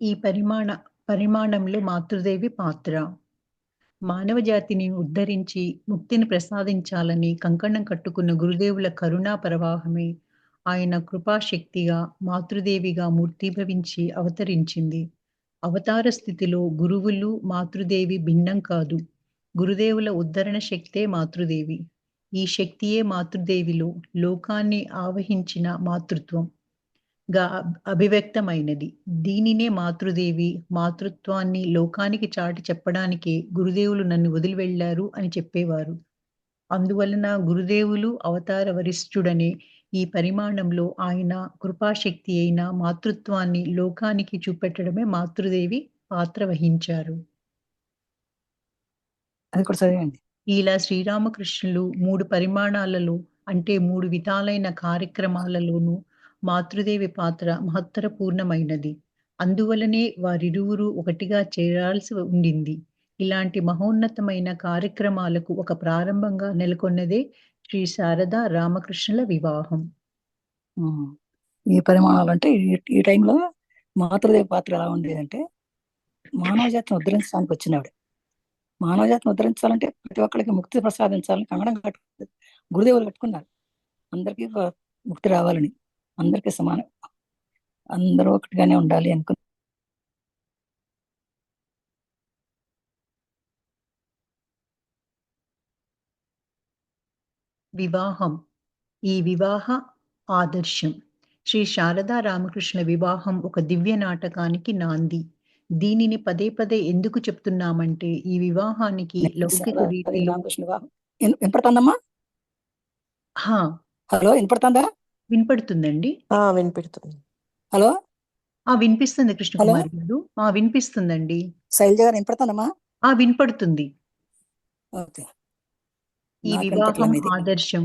ఈ పరిమాణంలో మాతృదేవి పాత్ర. మానవ జాతిని ఉద్ధరించి ముక్తిని ప్రసాదించాలని కంకణం కట్టుకున్న గురుదేవుల కరుణా ప్రవాహమే ఆయన కృపాశక్తిగా మాతృదేవిగా మూర్తీభవించి అవతరించింది. అవతార స్థితిలో గురువులు, మాతృదేవి భిన్నం కాదు. గురుదేవుల ఉద్ధరణ శక్తే మాతృదేవి. ఈ శక్తియే మాతృదేవిలో లోకాన్ని ఆవహించిన మాతృత్వం గా అభివ్యక్తమైనది. దీనినే మాతృదేవి మాతృత్వాన్ని లోకానికి చాటి చెప్పడానికే గురుదేవులు నన్ను వదిలి వెళ్లారు అని చెప్పేవారు. అందువలన గురుదేవులు అవతార వరిష్ఠుడనే ఈ పరిమాణంలో ఆయన కృపాశక్తి అయిన మాతృత్వాన్ని లోకానికి చూపెట్టడమే మాతృదేవి పాత్ర వహించారు. అది కూడా చదివండి. ఇలా శ్రీరామకృష్ణులు 3 పరిమాణాలలో అంటే 3 విధాలైన కార్యక్రమాలలోనూ మాతృదేవి పాత్ర మహత్తరపూర్ణమైనది. అందువలనే వారిరువురు ఒకటిగా చేరాల్సి ఉండింది. ఇలాంటి మహోన్నతమైన కార్యక్రమాలకు ఒక ప్రారంభంగా నెలకొన్నదే శ్రీ శారదా రామకృష్ణుల వివాహం. ఈ పరిమాణాలు అంటే ఈ టైంలో మాతృదేవి పాత్ర ఎలా ఉండేదంటే, మానవ జాతిని ఉద్ధరించడానికి వచ్చినవిడ. మానవ జాతిని ఉద్ధరించాలంటే ప్రతి ఒక్కరికి ముక్తి ప్రసాదించాలని కంగడం గురుదేవులు కట్టుకున్నారు. అందరికీ ముక్తి రావాలని, అందరికీ సమానం, అందరూ ఒకటిగానే ఉండాలి అనుకుని వివాహం. ఈ వివాహ ఆదర్శం. శ్రీ శారదా రామకృష్ణ వివాహం ఒక దివ్య నాటకానికి నాంది. దీనిని పదే పదే ఎందుకు చెప్తున్నామంటే ఈ వివాహానికి లౌకిక రీతిలో రామకృష్ణ వివాహం వినపడుతుందమ్మా? హలో, వినపడుతుందా? వినపడుతుందండి. వినిపిస్తుంది. హలో, వినిపిస్తుంది కృష్ణకుమారి గారు. వినిపిస్తుందండి. శైలజ గారు వినపడుతుందమ్మా? వినపడుతుంది. ఓకే. ఈ వివాహం ఆదర్శం.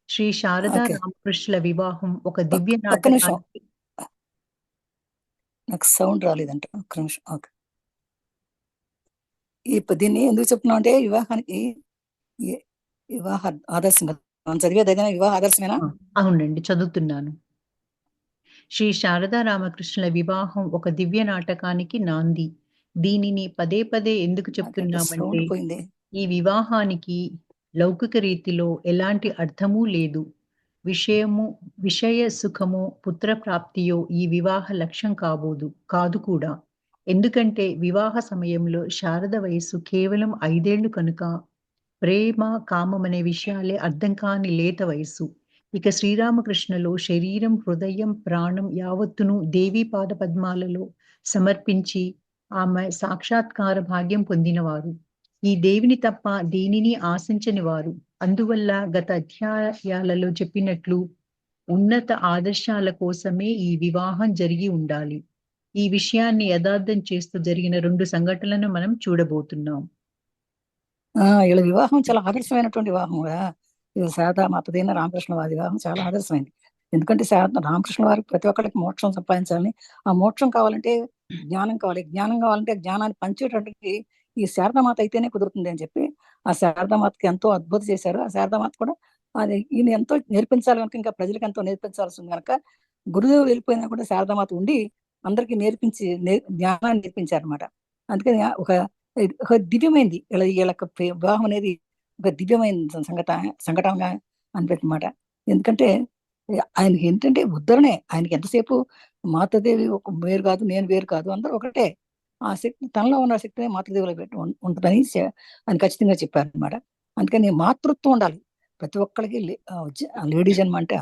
శ్రీ శారదా రామకృష్ణుల వివాహం ఒక దివ్య నాటకానికి. నాకు సౌండ్ రాలేదంట, ఒక్క నిమిషం. ఓకే. దీన్ని ఎందుకు చెప్తున్నాం అంటే వివాహానికి వివాహ ఆదర్శం కదా మనం చదివేది. ఏదైనా వివాహ ఆదర్శమేనా? అవునండి, చదువుతున్నాను. శ్రీ శారదా రామకృష్ణుల వివాహం ఒక దివ్య నాటకానికి నాంది. దీనిని పదే పదే ఎందుకు చెప్తున్నామంటే ఈ వివాహానికి లౌకిక రీతిలో ఎలాంటి అర్థమూ లేదు. విషయ సుఖమో పుత్రప్రాప్తియో ఈ వివాహ లక్ష్యం కాదు కూడా. ఎందుకంటే వివాహ సమయంలో శారద వయస్సు కేవలం 5 ఏళ్లు కనుక ప్రేమ, కామం అనే విషయాలే అర్థం కాని లేత వయస్సు. ఇక శ్రీరామకృష్ణలో శరీరం, హృదయం, ప్రాణం యావత్తును దేవీ పాద పద్మాలలో సమర్పించి ఆమె సాక్షాత్కార భాగ్యం పొందినవారు. ఈ దేవిని తప్ప దేనిని ఆశించని వారు. అందువల్ల గత అధ్యాయాలలో చెప్పినట్లు ఉన్నత ఆదర్శాల కోసమే ఈ వివాహం జరిగి ఉండాలి. ఈ విషయాన్ని యథార్థం చేస్తూ జరిగిన 2 సంఘటనలను మనం చూడబోతున్నాం. వీళ్ళ వివాహం చాలా ఆదర్శమైనటువంటి వివాహం కూడా. ఇది శారదా మాతదైన రామకృష్ణ వారి వివాహం చాలా ఆదర్శమైంది. ఎందుకంటే రామకృష్ణ వారికి ప్రతి ఒక్కరికి మోక్షం సంపాదించాలని, ఆ మోక్షం కావాలంటే జ్ఞానం కావాలి, జ్ఞానం కావాలంటే జ్ఞానాన్ని పంచేటటువంటి ఈ శారదామాత అయితేనే కుదురుతుంది అని చెప్పి ఆ శారదామాతకి ఎంతో అద్భుతం చేశారు. ఆ శారదామాత కూడా అది ఈయన ఎంతో నేర్పించాలి కనుక, ఇంకా ప్రజలకు ఎంతో నేర్పించాల్సి ఉంది కనుక గురుదేవులు వెళ్ళిపోయినా కూడా శారదామాత ఉండి అందరికీ జ్ఞానాన్ని నేర్పించారనమాట. అందుకని ఒక దివ్యమైంది వీళ్ళకి వివాహం అనేది ఒక దివ్యమైన సంఘటనగా అనిపెట్టమాట. ఎందుకంటే ఆయనకి ఏంటంటే ఉద్ధరణే. ఆయనకి ఎంతసేపు మాతృదేవి ఒక వేరు కాదు, నేను వేరు కాదు, అందరూ ఒకటే. ఆ శక్తి తనలో ఉన్న శక్తిని మాతృదేవిలో పెట్టి ఉంటుందని ఆయన ఖచ్చితంగా చెప్పారు అనమాట. అందుకని మాతృత్వం ఉండాలి ప్రతి ఒక్కరికి. లేడీ జన్మ అంటే,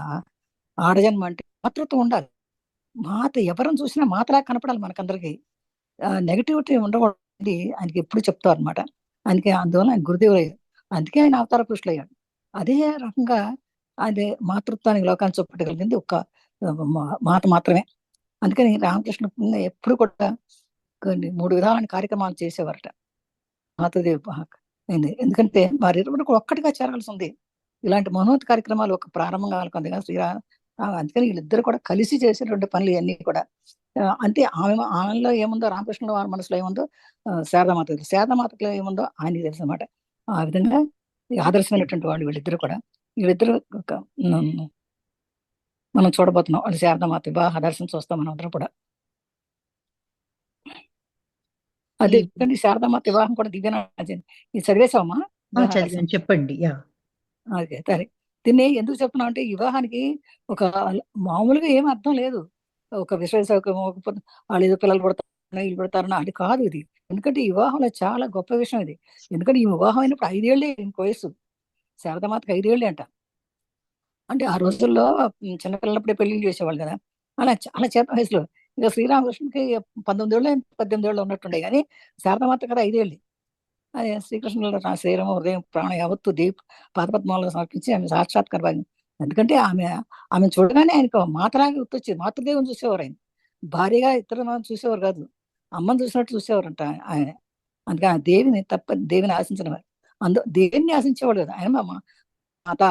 ఆడజన్మ అంటే మాతృత్వం ఉండాలి. మాత ఎవరిని చూసినా మాతలా కనపడాలి మనకందరికి. నెగిటివిటీ ఉండకూడదు. ఆయనకి ఎప్పుడు చెప్తారు అనమాట. ఆయనకి అందువల్ల ఆయన గురుదేవులు అయ్యారు. అందుకే ఆయన అవతార పురుషులు అయ్యాడు. అదే రకంగా అదే మాతృత్వానికి లోకాన్ని చూపెట్టగలిగింది ఒక మాత మాత్రమే. అందుకని రామకృష్ణ ఎప్పుడు కూడా కొన్ని 3 విధాలైన కార్యక్రమాలు చేసేవారట మాతృదేవి. ఎందుకంటే వారిరువురు ఒక్కటిగా చేరాల్సి ఉంది. ఇలాంటి మహోన్నత కార్యక్రమాలు ఒక ప్రారంభం కావాలి కదా అందుకని వీళ్ళిద్దరు కూడా కలిసి చేసేటువంటి పనులు ఇవన్నీ కూడా. అంటే ఆమెలో ఏముందో రామకృష్ణ వారి మనసులో ఏముందో శారదామాతలో ఏముందో ఆయనకి తెలుసు అనమాట. ఆ విధంగా ఆదర్శమైనటువంటి వాళ్ళు వీళ్ళిద్దరు మనం చూడబోతున్నాం. వాళ్ళు శారదామాత వివాహ ఆదర్శం చూస్తాం మనం అందరం కూడా. అదే కానీ శారదామాత వివాహం కూడా దివ్యనాథ. ఇది చదివేశావమ్మా చదివాను, చెప్పండి. యా. అదే సరే. దీన్ని ఎందుకు చెప్తున్నాం అంటే వివాహానికి ఒక మామూలుగా ఏం అర్థం లేదు. ఒక విషయ సౌకర్యం వాళ్ళు ఏదో పిల్లలు పడతారు ఇల్లు పడతారని అది కాదు ఇది. ఎందుకంటే ఈ వివాహంలో చాలా గొప్ప విషయం ఇది. ఎందుకంటే ఈ వివాహం అయినప్పుడు 5 ఏళ్ళే ఇంక వయసు. శారదామాతకి 5 ఏళ్ళే అంట. అంటే ఆ రోజుల్లో చిన్నపిల్లప్పుడే పెళ్లిళ్ళు చేసేవాళ్ళు కదా. అలా చాలా చిన్న వయసులో. ఇక శ్రీరామకృష్ణుడికి 19 ఏళ్ళు 18 ఏళ్ళు ఉన్నట్టుండే కానీ శారదామాత కదా 5 ఏళ్ళు. అదే శ్రీకృష్ణుడు నా శరీరం ఉదయం ప్రాణం యావత్తు పాదపద్మాలను సమర్పించి ఆమె సాక్షాత్కార భాగ్యం. ఎందుకంటే ఆమె చూడగానే ఆయనకు మాతలాగా గుర్తొచ్చేది. మాతృదేవిని చూసేవారు ఆయన. భార్యగా ఇతర చూసేవారు కాదు. అమ్మని చూసినట్టు చూసేవారంట ఆయన. అందుకే ఆ దేవిని దేవిని ఆశించిన వారు. దేవిని ఆశించేవాడు కదా ఆయన. మాత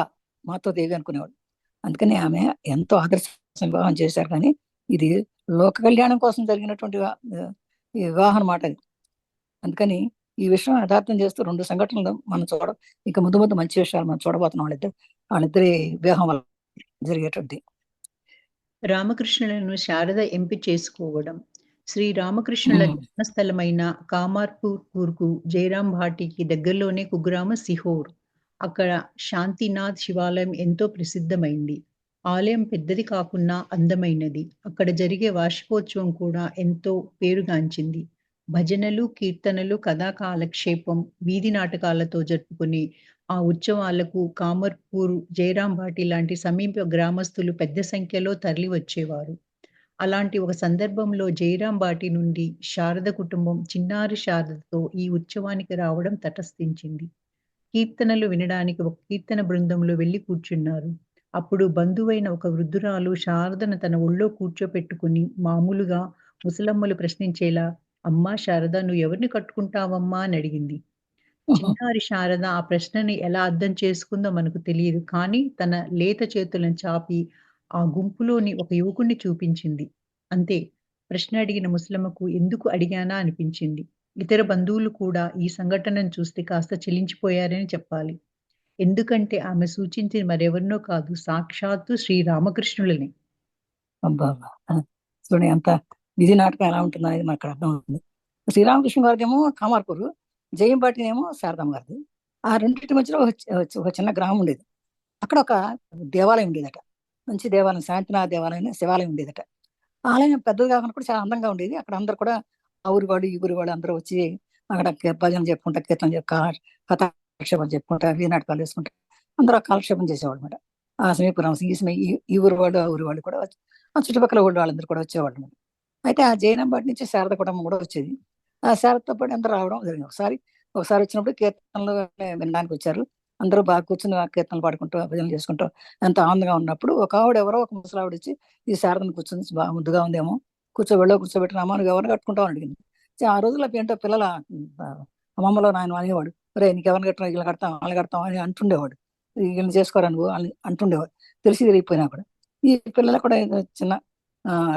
మాతో దేవి అనుకునేవాడు. అందుకని ఆమె ఎంతో ఆదర్శ వివాహం చేశారు. కానీ ఇది లోక కళ్యాణం కోసం జరిగినటువంటి ఈ వివాహం అన్నమాట అది. అందుకని ఈ విషయం యథార్థం చేస్తూ 2 సంఘటనలు మనం ఇక ముందు ముందు మంచి విషయాలు మనం చూడబోతున్నాం. వాళ్ళిద్దరి వివాహం వల్ల జరిగేటువంటి. రామకృష్ణులను శారద ఎంపి చేసుకోవడం. శ్రీ రామకృష్ణుల జన్మస్థలమైన కామార్పూర్కు జయరాం భాటికి దగ్గరలోనే కుగ్రామ సిహోర్. అక్కడ శాంతినాథ్ శివాలయం ఎంతో ప్రసిద్ధమైంది. ఆలయం పెద్దది కాకున్నా అందమైనది. అక్కడ జరిగే వార్షికోత్సవం కూడా ఎంతో పేరుగాంచింది. భజనలు, కీర్తనలు, కథా కాలక్షేపం, వీధి నాటకాలతో జరుపుకునే ఆ ఉత్సవాలకు కామర్పూర్, జయరాం భాటి లాంటి సమీప గ్రామస్తులు పెద్ద సంఖ్యలో తరలి వచ్చేవారు. అలాంటి ఒక సందర్భంలో జయరాం భాటి నుండి శారద కుటుంబం చిన్నారి శారదతో ఈ ఉత్సవానికి రావడం తటస్థించింది. కీర్తనలు వినడానికి ఒక కీర్తన బృందంలో వెళ్లి కూర్చున్నారు. అప్పుడు బంధువైన ఒక వృద్ధురాలు శారదను తన ఒళ్ళో కూర్చోపెట్టుకుని మామూలుగా ముసలమ్మలు ప్రశ్నించేలా, అమ్మా శారద, నువ్వు ఎవరిని కట్టుకుంటావమ్మా అని అడిగింది. చిన్నారి శారద ఆ ప్రశ్నని ఎలా అర్థం చేసుకుందో మనకు తెలియదు. కానీ తన లేత చేతులను చాపి ఆ గుంపులోని ఒక యువకుడిని చూపించింది. అంతే. ప్రశ్న అడిగిన ముసలమ్మకు ఎందుకు అడిగానా అనిపించింది. ఇతర బంధువులు కూడా ఈ సంఘటనను చూస్తే కాస్త చెలించిపోయారని చెప్పాలి. ఎందుకంటే ఆమె సూచించింది మరెవరినో కాదు, సాక్షాత్తు శ్రీరామకృష్ణులనే. చూడండి ఎంత విధి నాటకం ఎలా ఉంటుందో అనేది మనకు అర్థం అవుతుంది. శ్రీరామకృష్ణ గారికి ఏమో కామార్పూర్, జయంపాటి ఏమో శారదమ్మ గారిది. ఆ రెండింటి మధ్యలో ఒక చిన్న గ్రామం ఉండేది. అక్కడ ఒక దేవాలయం ఉండేదట. మంచి దేవాలయం, శాంతినాథ దేవాలయం, శివాలయం ఉండేదట. ఆలయం పెద్దది కాకుండా కూడా చాలా అందంగా ఉండేది. అక్కడ అందరు కూడా ఆ ఊరి వాడు ఈ ఊరి వాడు అందరూ వచ్చి అక్కడ భజన చెప్పుకుంటా, కీర్తన కథాక్షేపం చెప్పుకుంటా, నాటకాలు వేసుకుంటా అందరూ కాలక్షేపం చేసేవాళ్ళు అనమాట. ఆ సమీపురం ఈ ఊరి వాడు ఆ ఊరి వాళ్ళు కూడా ఆ చుట్టుపక్కల ఊళ్ళో వాళ్ళందరూ కూడా వచ్చేవాళ్ళు అనమాట. అయితే ఆ జైనంబాటి నుంచి శారద కుటుంబం కూడా వచ్చేది. ఆ శారదతో పాటు అందరూ రావడం జరిగింది. ఒకసారి వచ్చినప్పుడు కీర్తనలు వినడానికి వచ్చారు. అందరూ బాగా కూర్చుని కీర్తనలు పాడుకుంటూ భజనలు చేసుకుంటూ ఎంత ఆనందంగా ఉన్నప్పుడు ఒక ఆవిడ ఎవరో ఒక ముసలావిడ వచ్చి ఈ శారదను కూర్చొని బాగా ముద్దుగా ఉందేమో కూర్చోబెట్టిన అమ్మ నువ్వు ఎవరిని కట్టుకుంటావు అని అడిగింది. ఆ రోజుల్లో ఏంటో పిల్లల అమ్మమ్మలో నాయన అనేవాడు, రే నీకు ఎవరిని కట్టినా వీళ్ళు కడతాం వాళ్ళని కడతాం అని అంటుండేవాడు. వీళ్ళని చేసుకోరా నువ్వు అని అంటుండేవాడు. తెలిసి తిరిగిపోయినా కూడా ఈ పిల్లలు కూడా చిన్న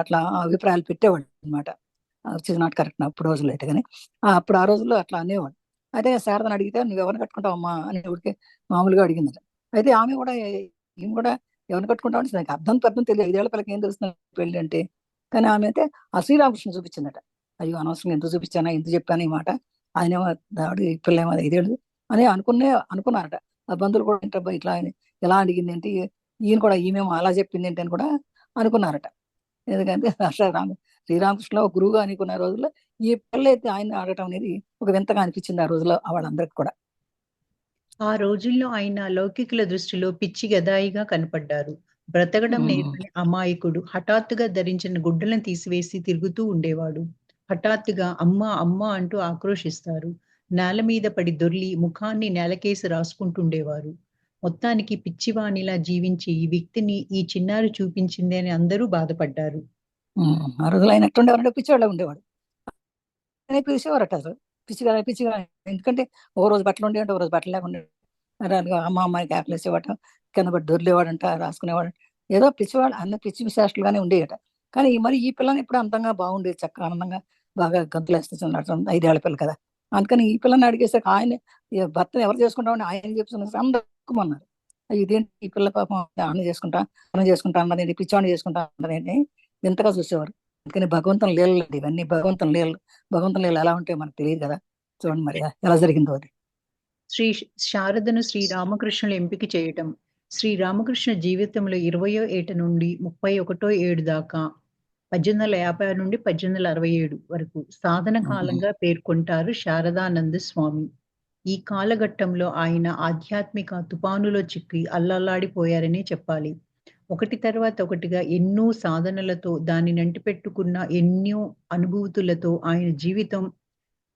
అట్లా అభిప్రాయాలు పెట్టేవాడు అనమాట. నాట్ కరెక్ట్ అప్పుడు రోజుల్లో అయితే. కానీ అప్పుడు ఆ రోజుల్లో అట్లా అనేవాడు. అయితే శారదను అడిగితే నువ్వు ఎవరిని కట్టుకుంటావమ్మా అని ఎవరికి మామూలుగా అడిగిందట. అయితే ఆమె కూడా ఎవరిని కట్టుకుంటావు అంటే నాకు అర్థం తెలియదు. 5 ఏళ్ల పిల్లకి ఏం తెలుస్తుంది పెళ్లి అంటే. కానీ ఆమె అయితే ఆ శ్రీరామకృష్ణ చూపించిందట. అయ్యో అనవసరంగా ఎందుకు చూపించానా, ఎందుకు చెప్పాను ఈ మాట, ఆయనేమో దాడి పిల్లేమో 5 ఏళ్ళు అని అనుకున్నారట. ఆ బంధువులు కూడా ఏంటబ్బా ఇట్లా ఎలా అడిగింది ఏంటి, ఈయన కూడా ఈమెమో అలా చెప్పింది ఏంటి అని కూడా అనుకున్నారట. ఎందుకంటే శ్రీరామకృష్ణ ఒక గురువుగా అనుకున్న రోజుల్లో ఈ పిల్ల అయితే ఆయన అడగటం అనేది ఒక వింతగా అనిపించింది ఆ రోజుల్లో వాళ్ళందరికి కూడా. ఆ రోజుల్లో ఆయన లౌకికుల దృష్టిలో పిచ్చి గదాయిగా కనపడ్డారు. బ్రతకడం నేర్పని అమాయకుడు. హఠాత్తుగా ధరించిన గుడ్డలను తీసివేసి తిరుగుతూ ఉండేవాడు. హఠాత్తుగా అమ్మా అమ్మా అంటూ ఆక్రోశిస్తారు. నేల మీద పడి దొర్లి ముఖాన్ని నేలకేసి రాసుకుంటుండేవారు. మొత్తానికి పిచ్చివాణిలా జీవించి ఈ వ్యక్తిని ఈ చిన్నారి చూపించింది అని అందరూ బాధపడ్డారు. ఆ రోజులు ఆయన ఎట్టుండేవారంటే పిచ్చివాళ్ళ ఉండేవాడు. పిలిచేవారట అసలు పిచ్చిగా. ఎందుకంటే ఓ రోజు బట్టలు ఉండేవాడు, ఓ రోజు బట్టలు లేకుండా అమ్మ అమ్మాయికి ఆకలి వేసేవాట, కింద పట్టి దొరిలేవాడంట, రాసుకునేవాడు. ఏదో పిచ్చివాడు అన్న పిచ్చి విశేషాలుగానే ఉండేయట. కానీ మరి ఈ పిల్లని ఎప్పుడు అందంగా బాగుండేది, చక్కగా ఆనందంగా బాగా గంతులు వేస్తూ 5 ఏళ్ల పిల్ల కదా. అందుకని ఈ పిల్లని అడిగేసాక ఆయన భర్తను ఎవరు చేసుకుంటామని ఆయన చెప్తున్నారు. అందరూ అన్నారు ఇదేంటి ఈ పిల్ల పాపం అన్న చేసుకుంటా అన్నది పిచ్చివాడిని చేసుకుంటా అన్నదేంటి వింతగా చూసేవారు. అందుకని భగవంతుని లీలలు అండి ఇవన్నీ. భగవంతుని లీలలు. భగవంతుని లీలలు ఎలా ఉంటాయో మనకు తెలియదు కదా. చూడండి మరి ఎలా జరిగిందో అది. శ్రీ శారదను శ్రీరామకృష్ణులు ఎంపిక చేయటం. శ్రీరామకృష్ణ జీవితంలో 20వ ఏట నుండి 31వ ఏడు దాకా 1850 నుండి 1867 వరకు సాధన కాలంగా పేర్కొంటారు శారదానంద స్వామి. ఈ కాలఘట్టంలో ఆయన ఆధ్యాత్మిక తుఫానులో చిక్కి అల్లల్లాడిపోయారనే చెప్పాలి. ఒకటి తర్వాత ఒకటిగా ఎన్నో సాధనలతో దానినంటిపెట్టుకున్న ఎన్నో అనుభూతులతో ఆయన జీవితం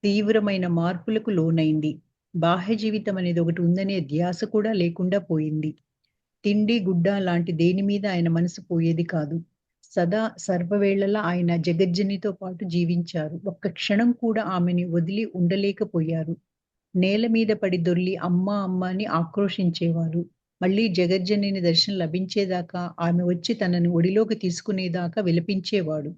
తీవ్రమైన మార్పులకు లోనైంది. బాహ్య జీవితం అనేది ఒకటి ఉందనే ధ్యాస కూడా లేకుండా పోయింది. తిండి, గుడ్డ లాంటి దేని మీద ఆయన మనసు పోయేది కాదు. సదా సర్వవేళలా ఆయన జగజ్జనితో పాటు జీవించారు. ఒక్క క్షణం కూడా ఆమెని వదిలి ఉండలేకపోయారు. నేల మీద పడి దొర్లి అమ్మా! అమ్మా! అని ఆక్రోశించేవారు. మళ్ళీ జగజ్జనని దర్శనం లభించేదాకా, ఆమె వచ్చి తనని ఒడిలోకి తీసుకునేదాకా విలపించేవాడు.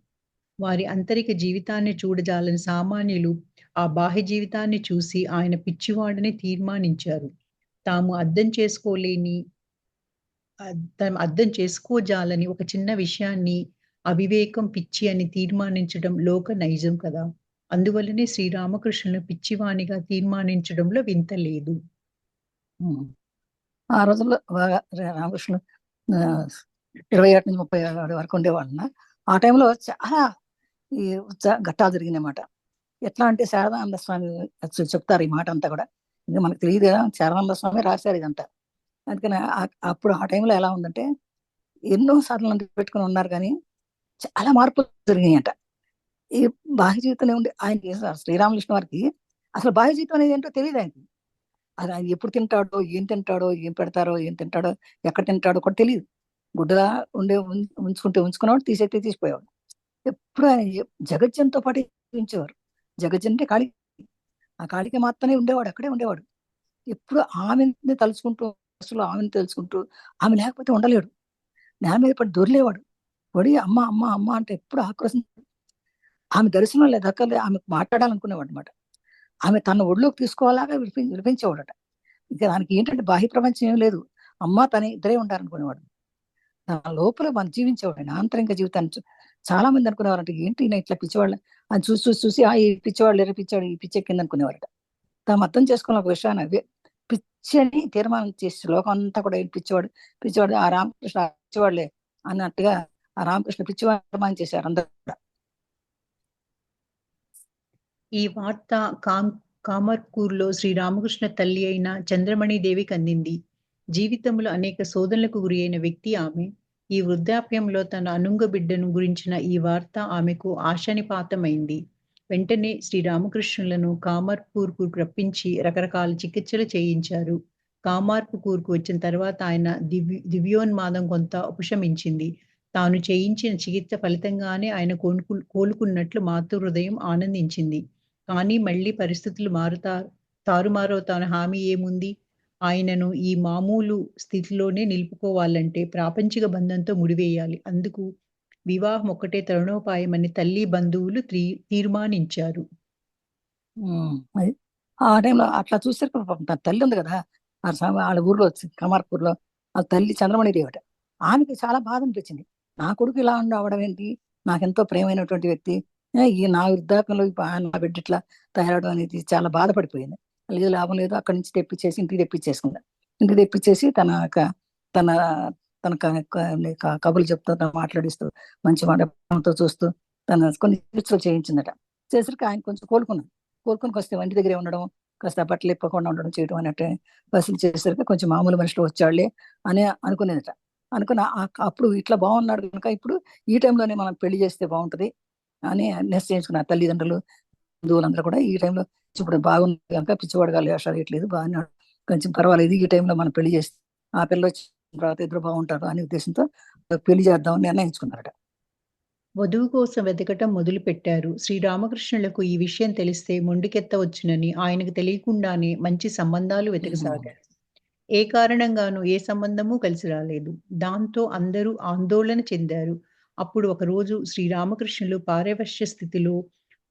వారి అంతరిక జీవితాన్ని చూడజాలని సామాన్యులు ఆ బాహ్య జీవితాన్ని చూసి ఆయన పిచ్చివాడని తీర్మానించారు. తాము అర్థం చేసుకోలేని తాము అర్థం చేసుకోజాలని ఒక చిన్న విషయాన్ని అవివేకం, పిచ్చి అని తీర్మానించడం లోక నైజం కదా! అందువల్లనే శ్రీరామకృష్ణులను పిచ్చివానిగా తీర్మానించడంలో వింత లేదు. ఆ రోజుల్లో బాగా రామకృష్ణుడు 27 నుంచి 36 వరకు ఉండేవాళ్ళ. ఆ టైంలో చాలా ఈ ఘట్టాలు జరిగినాయన్నమాట. ఎట్లా అంటే శారదానంద స్వామి చెప్తారు ఈ మాట అంతా కూడా. ఇంకా మనకు తెలియదు కదా, శారదానంద స్వామి రాశారు ఇదంతా. అందుకని అప్పుడు ఆ టైంలో ఎలా ఉందంటే ఎన్నో సాధనలు పెట్టుకుని ఉన్నారు, కానీ చాలా మార్పులు జరిగినాయంట. ఈ బాహ్య జీవితంలో ఉండి ఆయన శ్రీరామకృష్ణ వారికి అసలు బాహ్య జీవితం అనేది ఏంటో తెలియదు ఆయనకి. అది ఆయన ఎప్పుడు తింటాడో, ఏం పెడతారో, ఏం తింటాడో, ఎక్కడ తింటాడో కూడా తెలియదు. గుడ్డలా ఉండే ఉంచుకునేవాడు, తీసిపోయేవాడు. ఎప్పుడు ఆయన జగజ్జంతో పాటు జీవించేవారు. జగజ్జన్ అంటే కాళీ, ఆ కాళిక మాత్రమే ఉండేవాడు, అక్కడే ఉండేవాడు. ఎప్పుడు ఆమెని తలుచుకుంటూ, అసలు ఆమెను తెలుసుకుంటూ, ఆమె లేకపోతే ఉండలేడు. నేల మీద పడి దొరిలేవాడు. పడి అమ్మ అమ్మ అమ్మ అంటే ఎప్పుడు ఆక్రోశం. ఆమె దర్శనం దక్కలే, ఆమెకు మాట్లాడాలనుకునేవాడు అనమాట. ఆమె తన ఒడిలోకి తీసుకోవాలాగా వినిపించేవాడట. ఇక దానికి ఏంటంటే బాహ్య ప్రపంచం ఏం లేదు, అమ్మ తన ఇద్దరే ఉండాలనుకునేవాడు. తన లోపల మన జీవించేవాడు ఆయన ఆంతరిక జీవితాన్ని. చాలా మంది అనుకునేవారంటే ఏంటి ఈయన ఇట్లా పిచ్చివాళ్ళు అని చూసి ఈ పిచ్చివాళ్ళు ఎర్ర పిచ్చివాడు, ఈ పిచ్చెక్కింది అనుకునేవారట. తాము అర్థం చేసుకున్న ఒక విషయాన్ని అవే పిచ్చి అని తీర్మానం చేసి లోకం అంతా కూడా పిచ్చివాడు ఆ రామకృష్ణ పిచ్చివాళ్లే అన్నట్టుగా ఆ రామకృష్ణ పిచ్చివాడు తీర్మానం చేశారు అందరూ కూడా. ఈ వార్త కామర్పూర్లో శ్రీరామకృష్ణ తల్లి అయిన చంద్రమణిదేవికి అందింది. జీవితంలో అనేక శోధనలకు గురి అయిన వ్యక్తి ఆమె. ఈ వృద్ధాప్యంలో తన అనుంగ బిడ్డను గురించిన ఈ వార్త ఆమెకు ఆశానిపాతమైంది. వెంటనే శ్రీరామకృష్ణులను కామర్పూర్కు రప్పించి రకరకాల చికిత్సలు చేయించారు. కామార్పుకూర్కు వచ్చిన తర్వాత ఆయన దివ్యోన్మాదం కొంత ఉపశమించింది. తాను చేయించిన చికిత్స ఫలితంగానే ఆయన కోలుకున్నట్లు మాతృహృదయం ఆనందించింది. కానీ మళ్ళీ పరిస్థితులు తారుమారవుతాన హామీ ఏముంది? ఆయనను ఈ మామూలు స్థితిలోనే నిలుపుకోవాలంటే ప్రాపంచిక బంధంతో ముడివేయాలి. అందుకు వివాహం ఒక్కటే తరుణోపాయమని తల్లి బంధువులు తీర్మానించారు. అది ఆ టైంలో అట్లా చూసేసరికి తన తల్లి ఉంది కదా, వాళ్ళ ఊర్లో కమార్పూర్లో ఆ తల్లి చంద్రమణి దేవట. ఆమెకి చాలా బాధ అనిపించింది. నా కొడుకు ఇలా అవడం ఏంటి, నాకెంతో ప్రేమైనటువంటి వ్యక్తి ఈ నా వృద్ధాప్యంలో నా బిడ్డ ఇట్లా తయారవడం అనేది చాలా బాధపడిపోయింది. లేదు లాభం లేదు, అక్కడి నుంచి తెప్పించేసి ఇంటికి తెప్పించేసుకుందా. ఇంటికి తెప్పించేసి తన తన తన కబుర్లు చెప్తూ, తను మాట్లాడిస్తూ, మంచి మాటతో చూస్తూ తన కొన్ని చికిత్సలు చేయించిందట. చేసరికి ఆయన కొంచెం కోలుకొని వస్తే వంటి దగ్గరే ఉండడం, కాస్త బట్టలు ఇప్పకుండా ఉండడం చేయడం అన్నట్టు బస్సులు చేసేసరికి కొంచెం మామూలు మనుషులు వచ్చాడులే అని అనుకునేదట. అప్పుడు ఇట్లా బాగున్నాడు కనుక ఇప్పుడు ఈ టైంలోనే మనం పెళ్లి చేస్తే బాగుంటది అని నిశ్చయించుకున్నారు తల్లిదండ్రులు, బంధువులందరూ కూడా. ఈ టైంలో ఇప్పుడు బాగుంది కనుక పిచ్చివాడుగా వేషాలు వేయట్లేదు, బాగున్నాడు, కొంచెం పర్వాలేదు, ఈ టైంలో మనం పెళ్లి చేస్తే ఆ పిల్ల వచ్చిన తర్వాత ఇద్దరు బాగుంటారు అనే ఉద్దేశంతో పెళ్లి చేద్దామని నిర్ణయించుకున్నారట. వధువు కోసం వెతకటం మొదలుపెట్టారు. శ్రీరామకృష్ణులకు ఈ విషయం తెలిస్తే మొండికెత్తవచ్చునని ఆయనకు తెలియకుండానే మంచి సంబంధాలు వెతకసాగారు. ఏ కారణంగానూ ఏ సంబంధమూ కలిసి రాలేదు. దాంతో అందరూ ఆందోళన చెందారు. అప్పుడు ఒకరోజు శ్రీరామకృష్ణులు పారవశ్య స్థితిలో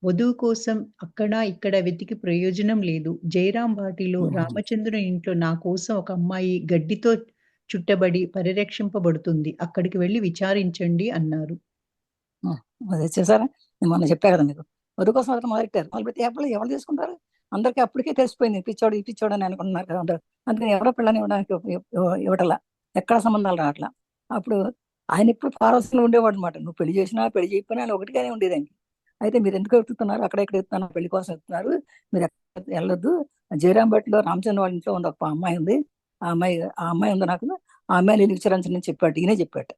వధువు కోసం అక్కడ ఇక్కడ వెతికి ప్రయోజనం లేదు. జయరాం బాటిలో రామచంద్రుని ఇంట్లో నా కోసం ఒక అమ్మాయి గడ్డితో చుట్టబడి పరిరక్షింపబడుతుంది. అక్కడికి వెళ్లి విచారించండి అన్నారు. ఆ, అది చేశారా? నేను మొన్న చెప్పా కదా మీకు, వధు కోసం అతను మొదలెట్టారు. మొదలుపెట్టి ఎవరు తీసుకుంటారు? అందరికీ అప్పటికే తెలిసిపోయింది పిచ్చోడు ఈ పిచ్చోడు అని అనుకుంటున్నారు కదా అందరూ. అందుకని ఎవరో పిల్లని ఇవ్వడానికి ఇవ్వటలా, ఎక్కడ సంబంధాలు రావట్లా. అప్పుడు ఆయన ఇప్పుడు ఫారెస్ట్లో ఉండేవాడు అనమాట. నువ్వు పెళ్లి చేసినా పెళ్లి చేయకపోయినా ఆయన ఒకటిగానే ఉండేదాన్ని. అయితే మీరు ఎందుకు ఎత్తుతున్నారు, అక్కడెక్కడ ఎత్తున్నారు, పెళ్లి కోసం ఎత్తున్నారు, మీరు ఎక్కడ వెళ్ళొద్దు. జయరాంపేటలో రామచంద్ర వాళ్ళ ఇంట్లో ఉంది ఒక అమ్మాయి ఉంది, ఆ అమ్మాయి ఉంది నాకు, ఆ అమ్మాయిని నీకు విచారించని చెప్పాడు, ఈయనే చెప్పాడు.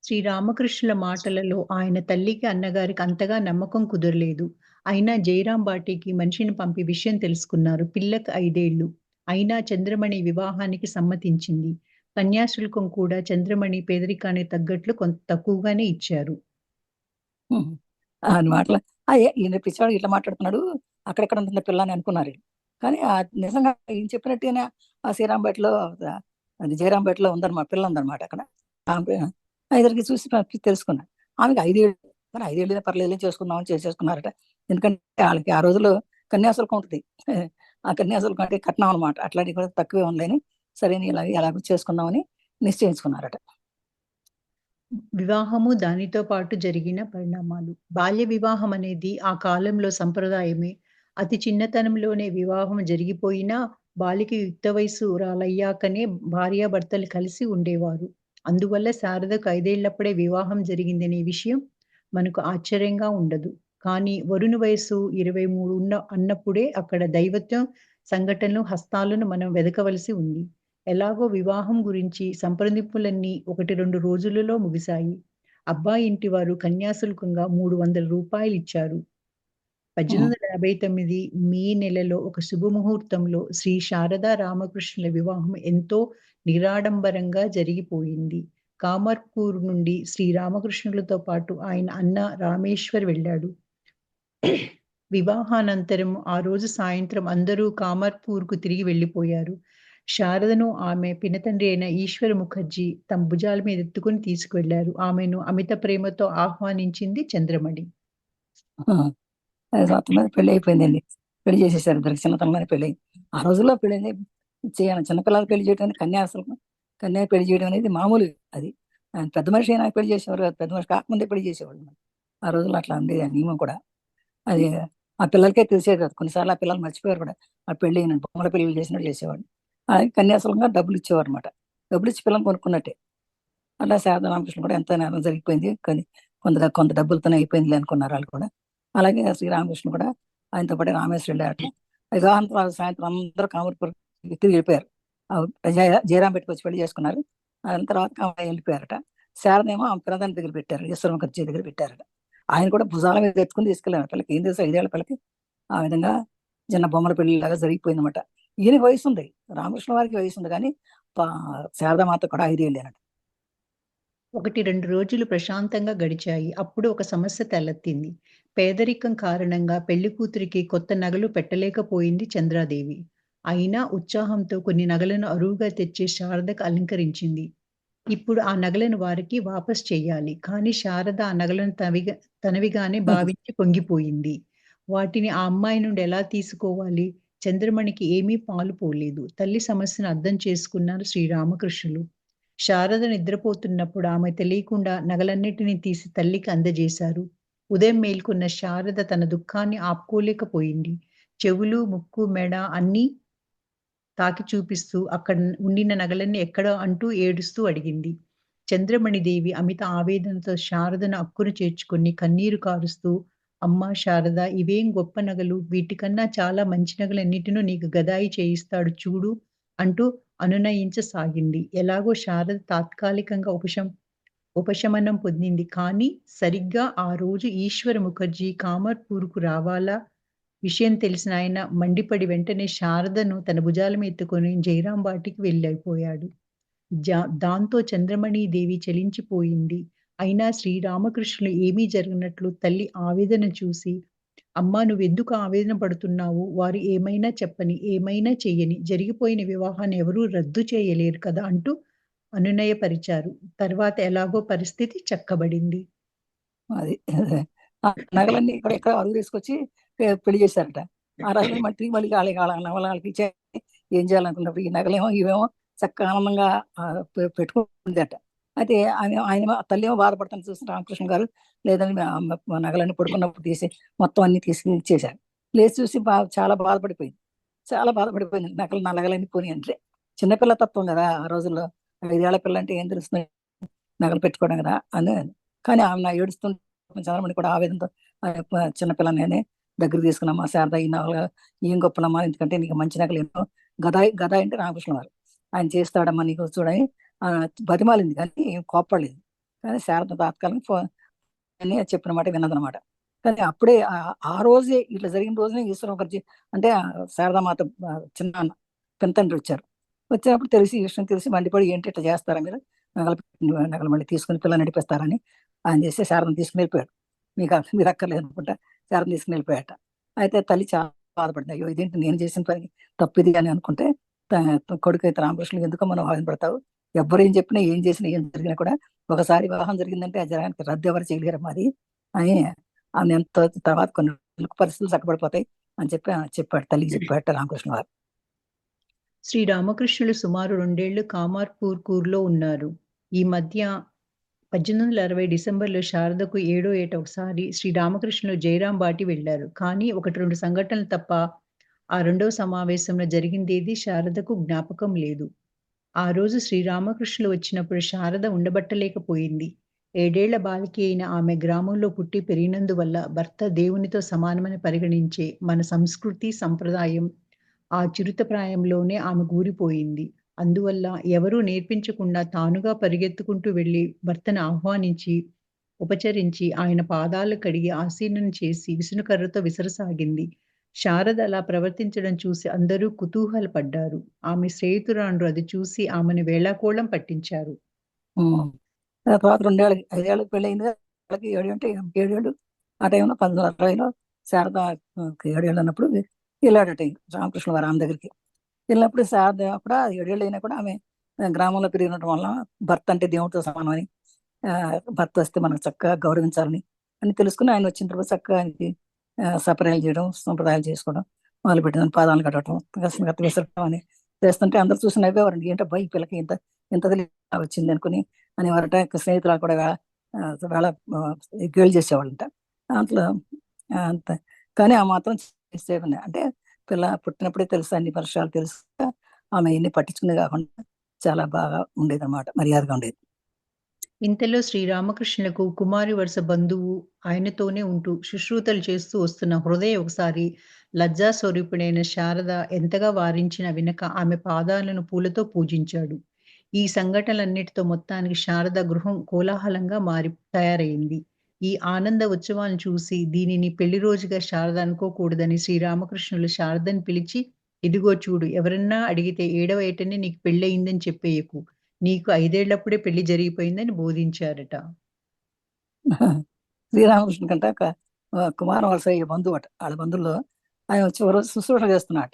శ్రీరామకృష్ణుల మాటలలో ఆయన తల్లికి అన్నగారికి అంతగా నమ్మకం కుదరలేదు. అయినా జయరాం బాటికి మనిషిని పంపి విషయం తెలుసుకున్నారు. పిల్లకి 5 ఏళ్లు. అయినా చంద్రమణి వివాహానికి సమ్మతించింది. కన్యాశుల్కం కూడా చంద్రమణి పేదరికానికి తగ్గట్లు కొంత తక్కువగానే ఇచ్చారు. అని మాటలు ఈయన పిచ్చాడు ఇట్లా మాట్లాడుతున్నాడు, అక్కడెక్కడ ఉంటుంది పిల్ల అని అనుకున్నారు వీళ్ళు. కానీ నిజంగా ఈయన చెప్పినట్టుగానే ఆ శ్రీరాంపేటలో, అది జయరాంపేటలో ఉందన్నమాట, పిల్ల ఉందన్నమాట అక్కడ. ఇద్దరికి చూసి తెలుసుకున్నాను. ఆమెకి 5 ఏళ్ళు, కానీ 5 ఏళ్ళు పర్లేదు చేసుకుందామని చేసేసుకున్నారట. ఎందుకంటే వాళ్ళకి ఆ రోజుల్లో కన్యాశుల్కం ఉంటుంది. ఆ కన్యాశుల్కం అంటే కట్నం అనమాట, అట్లాంటివి కూడా తక్కువే ఉందని, సరే ఎలాగో చేసుకుందామని నిశ్చయించుకున్నారట. వివాహము దానితో పాటు జరిగిన పరిణామాలు. బాల్య వివాహం అనేది ఆ కాలంలో సంప్రదాయమే. అతి చిన్నతనంలోనే వివాహం జరిగిపోయినా బాలిక యుక్త వయస్సు రాలయ్యాకనే భార్యాభర్తలు కలిసి ఉండేవారు. అందువల్ల శారదకు 5 ఏళ్లప్పుడే వివాహం జరిగిందనే విషయం మనకు ఆశ్చర్యంగా ఉండదు. కానీ వరుని వయస్సు 23 అన్నప్పుడే అక్కడ దైవత్వం సంఘటనలు హస్తాలను మనం వెదకవలసి ఉంది. ఎలాగో వివాహం గురించి సంప్రదింపులన్నీ 1, 2 రోజులలో ముగిశాయి. అబ్బాయి ఇంటివారు కన్యాశుల్కంగా రూ. 300 ఇచ్చారు. 1859 మే నెలలో ఒక శుభముహూర్తంలో శ్రీ శారదా రామకృష్ణుల వివాహం ఎంతో నిరాడంబరంగా జరిగిపోయింది. కామర్పూర్ నుండి శ్రీ రామకృష్ణులతో పాటు ఆయన అన్న రామేశ్వర్ వెళ్ళాడు. వివాహానంతరం ఆ రోజు సాయంత్రం అందరూ కామర్పూర్‌కు తిరిగి వెళ్ళిపోయారు. శారదను ఆమె పినతండ్రి అయిన ఈశ్వర్ ముఖర్జీ తమ భుజాల మీద ఎత్తుకొని తీసుకువెళ్లారు. ఆమెను అమిత ప్రేమతో ఆహ్వానించింది చంద్రమణి. సంవత్సరం పెళ్లి అయిపోయిందండి. పెళ్లి చేసేసారు ఇద్దరికి, చిన్నతనంలోనే పెళ్లి. ఆ రోజుల్లో పెళ్లి చేయాలి, చిన్నపిల్లలు పెళ్లి చేయడం అనేది కన్యా పెళ్లి చేయడం అనేది మామూలు. అది పెద్ద మనిషి అయినా పెళ్లి చేసేవారు కాదు, పెద్ద మనిషి కాకముందే పెళ్లి చేసేవాళ్ళు. ఆ రోజుల్లో అట్లా ఉండేది ఆ నియమం కూడా. అది ఆ పిల్లలకే తెలిసేది కాదు, కొన్నిసార్లు ఆ పిల్లలు మర్చిపోయారు కూడా. ఆ పెళ్లి బొమ్మల పెళ్లి చేసినట్టు చేసేవాడు. అలాగే కన్యాశుల్కంగా డబ్బులు ఇచ్చేవారు అనమాట. డబ్బులు ఇచ్చి పిల్లలు కొనుక్కున్నట్టే. అలా శారదా రామకృష్ణ కూడా ఎంత నేరం జరిగిపోయింది, కానీ కొంత డబ్బులతోనే అయిపోయింది అనుకున్నారు వాళ్ళు కూడా. అలాగే శ్రీరామకృష్ణ కూడా ఆయనతో పాటు రామేశ్వరం వెళ్ళారట. వివాహం తర్వాత సాయంత్రం అందరూ కామర్పురం తిరిగి వెళ్ళిపోయారు. జయరాం పెట్టుకొచ్చి పెళ్లి చేసుకున్నారు. దాని తర్వాత వెళ్ళిపోయారట. శారదేమో ఆమె ప్రధాని దగ్గర పెట్టారు, ఈశ్వర ముఖర్జీ దగ్గర పెట్టారట. ఆయన కూడా భుజాల మీద ఎత్తుకుని తీసుకెళ్ళారు. పిల్లకి ఏం తెలుసు, 5 ఏళ్ల పిల్లకి ఆ విధంగా చిన్న బొమ్మల పెళ్లిలాగా జరిగిపోయింది అనమాట. ఈయనకి వయసు ఉంది, రామకృష్ణ వారికి వయసు ఉంది, కానీ శారదా మాత కూడా 5 ఏళ్ళేనట. 1, 2 రోజులు ప్రశాంతంగా గడిచాయి. అప్పుడు ఒక సమస్య తలెత్తింది. పేదరికం కారణంగా పెళ్లి కూతురికి కొత్త నగలు పెట్టలేకపోయింది చంద్రాదేవి. అయినా ఉత్సాహంతో కొన్ని నగలను అరువుగా తెచ్చి శారదకు అలంకరించింది. ఇప్పుడు ఆ నగలను వారికి వాపస్ చెయ్యాలి. కానీ శారద ఆ నగలను తనవిగానే భావించి పొంగిపోయింది. వాటిని ఆ అమ్మాయి నుండి ఎలా తీసుకోవాలి? చంద్రమణికి ఏమీ పాలుపోలేదు. తల్లి సమస్యను అర్థం చేసుకున్నారు శ్రీరామకృష్ణులు. శారద నిద్రపోతున్నప్పుడు ఆమె తెలియకుండా నగలన్నిటినీ తీసి తల్లికి అందజేశారు. ఉదయం మేల్కొన్న శారద తన దుఃఖాన్ని ఆపుకోలేకపోయింది. చెవులు, ముక్కు, మెడ అన్నీ తాకి చూపిస్తూ అక్కడ ఉండిన నగలన్నీ ఎక్కడ అంటూ ఏడుస్తూ అడిగింది. చంద్రమణిదేవి అమిత ఆవేదనతో శారదను అక్కున చేర్చుకొని కన్నీరు కారుస్తూ, అమ్మా శారద, ఇవేం గొప్ప నగలు, వీటికన్నా చాలా మంచి నగలన్నిటినో నీకు గదాయి చేయిస్తాడు చూడు అంటూ అనునయించసాగింది. ఎలాగో శారద తాత్కాలికంగా ఉపశమనం పొందింది. కానీ సరిగ్గా ఆ రోజు ఈశ్వర ముఖర్జీ కామర్పూర్‌కు రావాలా విషయం తెలిసిన ఆయన మండిపడి వెంటనే శారదను తన భుజాల మీద ఎత్తుకొని జయరాం వాటికి వెళ్ళిపోయాడు. దాంతో చంద్రమణీదేవి చలించిపోయింది. అయినా శ్రీరామకృష్ణులు ఏమీ జరగనట్లు తల్లి ఆవేదన చూసి, అమ్మా నువ్వెందుకు ఆవేదన పడుతున్నావు? వారు ఏమైనా చెప్పని, ఏమైనా చెయ్యని, జరిగిపోయిన వివాహాన్ని ఎవరూ రద్దు చేయలేరు కదా! అంటూ అనునయపరిచారు. తర్వాత ఎలాగో పరిస్థితి చక్కబడింది. అది ఆ నగలన్నీ ఇక్కడ అరువు తీసుకొచ్చి పెళ్లి చేశారట. ఆ రోజులు మళ్ళీ తిరిగి మళ్ళీ వాళ్ళకి ఇచ్చే ఏం చేయాలనుకున్నప్పుడు ఈ నగలేమో ఇవేమో చక్కగా ఆనందంగా పెట్టుకుందట. అయితే ఆయన తల్లి ఏమో బాధపడతాను చూసి రామకృష్ణ గారు లేదని మా నగలన్నీ పడుకున్నప్పుడు తీసి మొత్తం అన్ని తీసి ఇచ్చేశారు. లేచి చూసి చాలా బాధపడిపోయింది. చాలా బాధపడిపోయింది. నగలన్నీ పోనీ అంటే చిన్నపిల్ల తత్వం కదా ఆ రోజుల్లో. 5 ఏళ్ల పిల్ల అంటే ఏం తెలుస్తుంది, నగలు పెట్టుకోవడం కదా అని. కానీ ఆమె నా ఏడుస్తుంటే చంద్రమణి కూడా ఆవేదనతో చిన్నపిల్ల నేనే దగ్గర తీసుకున్నామా శారద ఈ నగలు ఏం గొప్పలమ్మా, ఎందుకంటే నీకు మంచి నగలు ఎన్నో గదాయి అంటే రామకృష్ణ వారు ఆయన చేస్తాడమ్మా నీకు చూడని బతిమాలింది, కానీ ఏం కోప్పడలేదు. కానీ శారద తాత్కాలిక అని చెప్పిన మాట విన్నదనమాట. కానీ అప్పుడే ఆ రోజే ఇట్లా జరిగిన రోజునే ఈశ్వర ముఖర్జీ అంటే శారదామాత చిన్న పెంతండ్రి వచ్చారు. వచ్చినప్పుడు తెలిసి ఈ విషయం తెలిసి మండిపడి ఏంటి ఇట్లా చేస్తారా మీరు, నగలు మళ్ళీ తీసుకుని పిల్లలు నడిపిస్తారని ఆయన చేస్తే శారదను తీసుకుని వెళ్ళిపోయాడు. మీరు అక్కర్లేదు అనుకుంటా శారదను తీసుకుని వెళ్ళిపోయాట. అయితే తల్లి చాలా బాధపడింది, అయ్యో ఇదేంటి నేను చేసిన పని తప్పిది అని అనుకుంటే కొడుకు అయితే రామకృష్ణుడు ఎందుకో మనం బాధపడతావు, ఎవ్వరు ఏం చెప్పినా ఏం చేసినా ఏం జరిగినా కూడా ఒకసారి వివాహం జరిగిందంటే ఆ జరగానికి రద్దు ఎవరు చేయలేరమ్మా అది అని ఆమె ఎంతో తర్వాత కొన్ని పరిస్థితులు చక్కబడిపోతాయి అని చెప్పాడు తల్లికి చెప్పాడు రామకృష్ణ వారు. శ్రీ రామకృష్ణులు సుమారు 2 ఏళ్లు కామార్పూర్లో ఉన్నారు. ఈ మధ్య 1860 డిసెంబర్లో శారదకు 7వ ఏట ఒకసారి శ్రీ రామకృష్ణులు జయరాం బాటి వెళ్లారు. కానీ 1-2 సంఘటనలు తప్ప ఆ రెండవ సమావేశంలో జరిగిందేది శారదకు జ్ఞాపకం లేదు. ఆ రోజు శ్రీరామకృష్ణులు వచ్చినప్పుడు శారద ఉండబట్టలేకపోయింది. 7 ఏళ్ల బాలిక అయిన ఆమె గ్రామంలో పుట్టి పెరిగినందువల్ల భర్త దేవునితో సమానమని పరిగణించే మన సంస్కృతి, సంప్రదాయం ఆ చిరుతప్రాయంలోనే ఆమె గూరిపోయింది. అందువల్ల ఎవరూ నేర్పించకుండా తానుగా పరిగెత్తుకుంటూ వెళ్లి భర్తను ఆహ్వానించి, ఉపచరించి ఆయన పాదాలు కడిగి ఆసీనుని చేసి విసనకర్రతో విసరసాగింది. శారద అలా ప్రవర్తించడం చూసి అందరూ కుతూహలపడ్డారు. ఆమె స్నేహితురాండ్రు అది చూసి ఆమెను వేళాకోళం పట్టించారు. తర్వాత 5 ఏళ్ళకి పెళ్ళయింది కదా, వాళ్ళకి 7 అంటే 7 ఏళ్ళు. ఆ టైంలో 1960లో శారద 7 ఏళ్ళు అన్నప్పుడు వెళ్ళాడట రామకృష్ణ వారు ఆమె దగ్గరికి. వెళ్ళినప్పుడు శారద కూడా 7 ఏళ్ళు అయినా కూడా ఆమె గ్రామంలో పెరిగినటం వల్ల భర్త అంటే దేవుడితో సమానమని, భర్త వస్తే మనకు చక్కగా గౌరవించాలని అని తెలుసుకుని ఆయన వచ్చిన తర్వాత చక్కగా ఆయనకి సపర్యలు చేయడం, సంప్రదాయాలు చేసుకోవడం మొదలు పెట్టిన, పాదాలు కట్టడం, విసరడం అని చేస్తుంటే అందరు చూసి నవ్వేవారండి. ఏంటబ్బా ఈ పిల్లకి ఇంత వచ్చింది అనుకుని అనేవారట. స్నేహితులు కూడా వేళ గేలు చేసేవాళ్ళంట దాంట్లో అంత. కానీ ఆ మాత్రం చేసేవాడిని అంటే పిల్ల పుట్టినప్పుడే తెలుసు, అన్ని పరిచయాలు తెలుసు, ఆమె ఎన్ని పట్టించుకునే కాకుండా చాలా బాగా ఉండేది అన్నమాట, మర్యాదగా ఉండేది. ఇంతలో శ్రీరామకృష్ణులకు కుమారి వరుస బంధువు ఆయనతోనే ఉంటూ శుశ్రూషలు చేస్తూ వస్తున్న హృదయ ఒకసారి లజ్జాస్వరూపుడైన శారద ఎంతగా వారించినా వినక ఆమె పాదాలను పూలతో పూజించాడు. ఈ సంఘటనలన్నిటితో మొత్తానికి శారద గృహం కోలాహలంగా తయారైంది. ఈ ఆనంద ఉత్సవాలను చూసి దీనిని పెళ్లి రోజుగా శారద అనుకోకూడదని శ్రీరామకృష్ణులు శారదని పిలిచి, ఇదిగో చూడు, ఎవరన్నా అడిగితే 7వ ఏటనే నీకు పెళ్ళయిందని చెప్పేయకు. నీకు 5 ఏళ్లప్పుడే పెళ్లి జరిగిపోయిందని బోధించారట. శ్రీరామకృష్ణ కంటే కుమారం వలస బంధువు అట. వాళ్ళ బంధువుల్లో ఆయన వచ్చి ఒక రోజు శుశ్రూష చేస్తున్నాట.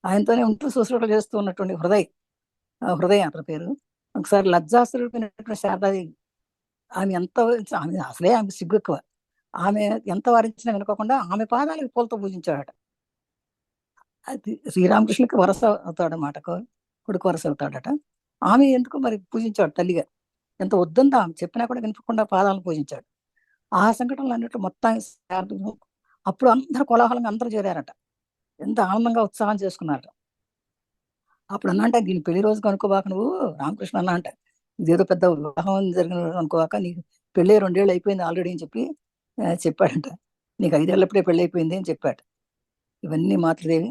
ఆయనతోనే ఉంటూ శుశ్రూష చేస్తూ ఉన్నటువంటి హృదయ అతని పేరు. ఒకసారి లజ్జాస్వరూపినటువంటి శారదాది ఆమె అసలే ఆమె సిగ్గు ఎక్కువ. ఆమె ఎంత వారించినా వినుకోకుండా ఆమె పాదాలకు పూలతో పూజించాడట. అది శ్రీరామకృష్ణుడికి వరస అవుతాడనమాట, కొడుకు వరస అవుతాడట. ఆమె ఎందుకు మరి పూజించాడు తల్లిగా. ఎంత వద్దంతా ఆమె చెప్పినా కూడా వినపకుండా పాదాలను పూజించాడు. ఆ సంఘటనలు అన్నిటి మొత్తం అప్పుడు అందరు కోలాహలంగా అందరూ చేరారట. ఎంత ఆనందంగా ఉత్సాహం చేసుకున్నారట. అప్పుడు అన్నంట, దీని పెళ్లి రోజుకు అనుకోబాక నువ్వు రామకృష్ణ అన్న అంట, ఇదేదో పెద్ద వివాహం జరిగిన అనుకోవాక, నీకు పెళ్ళి 2 ఏళ్ళు అయిపోయింది ఆల్రెడీ అని చెప్పాడంట. నీకు 5 ఏళ్ళప్పుడే పెళ్ళి అయిపోయింది అని చెప్పాడు. ఇవన్నీ మాతృదేవి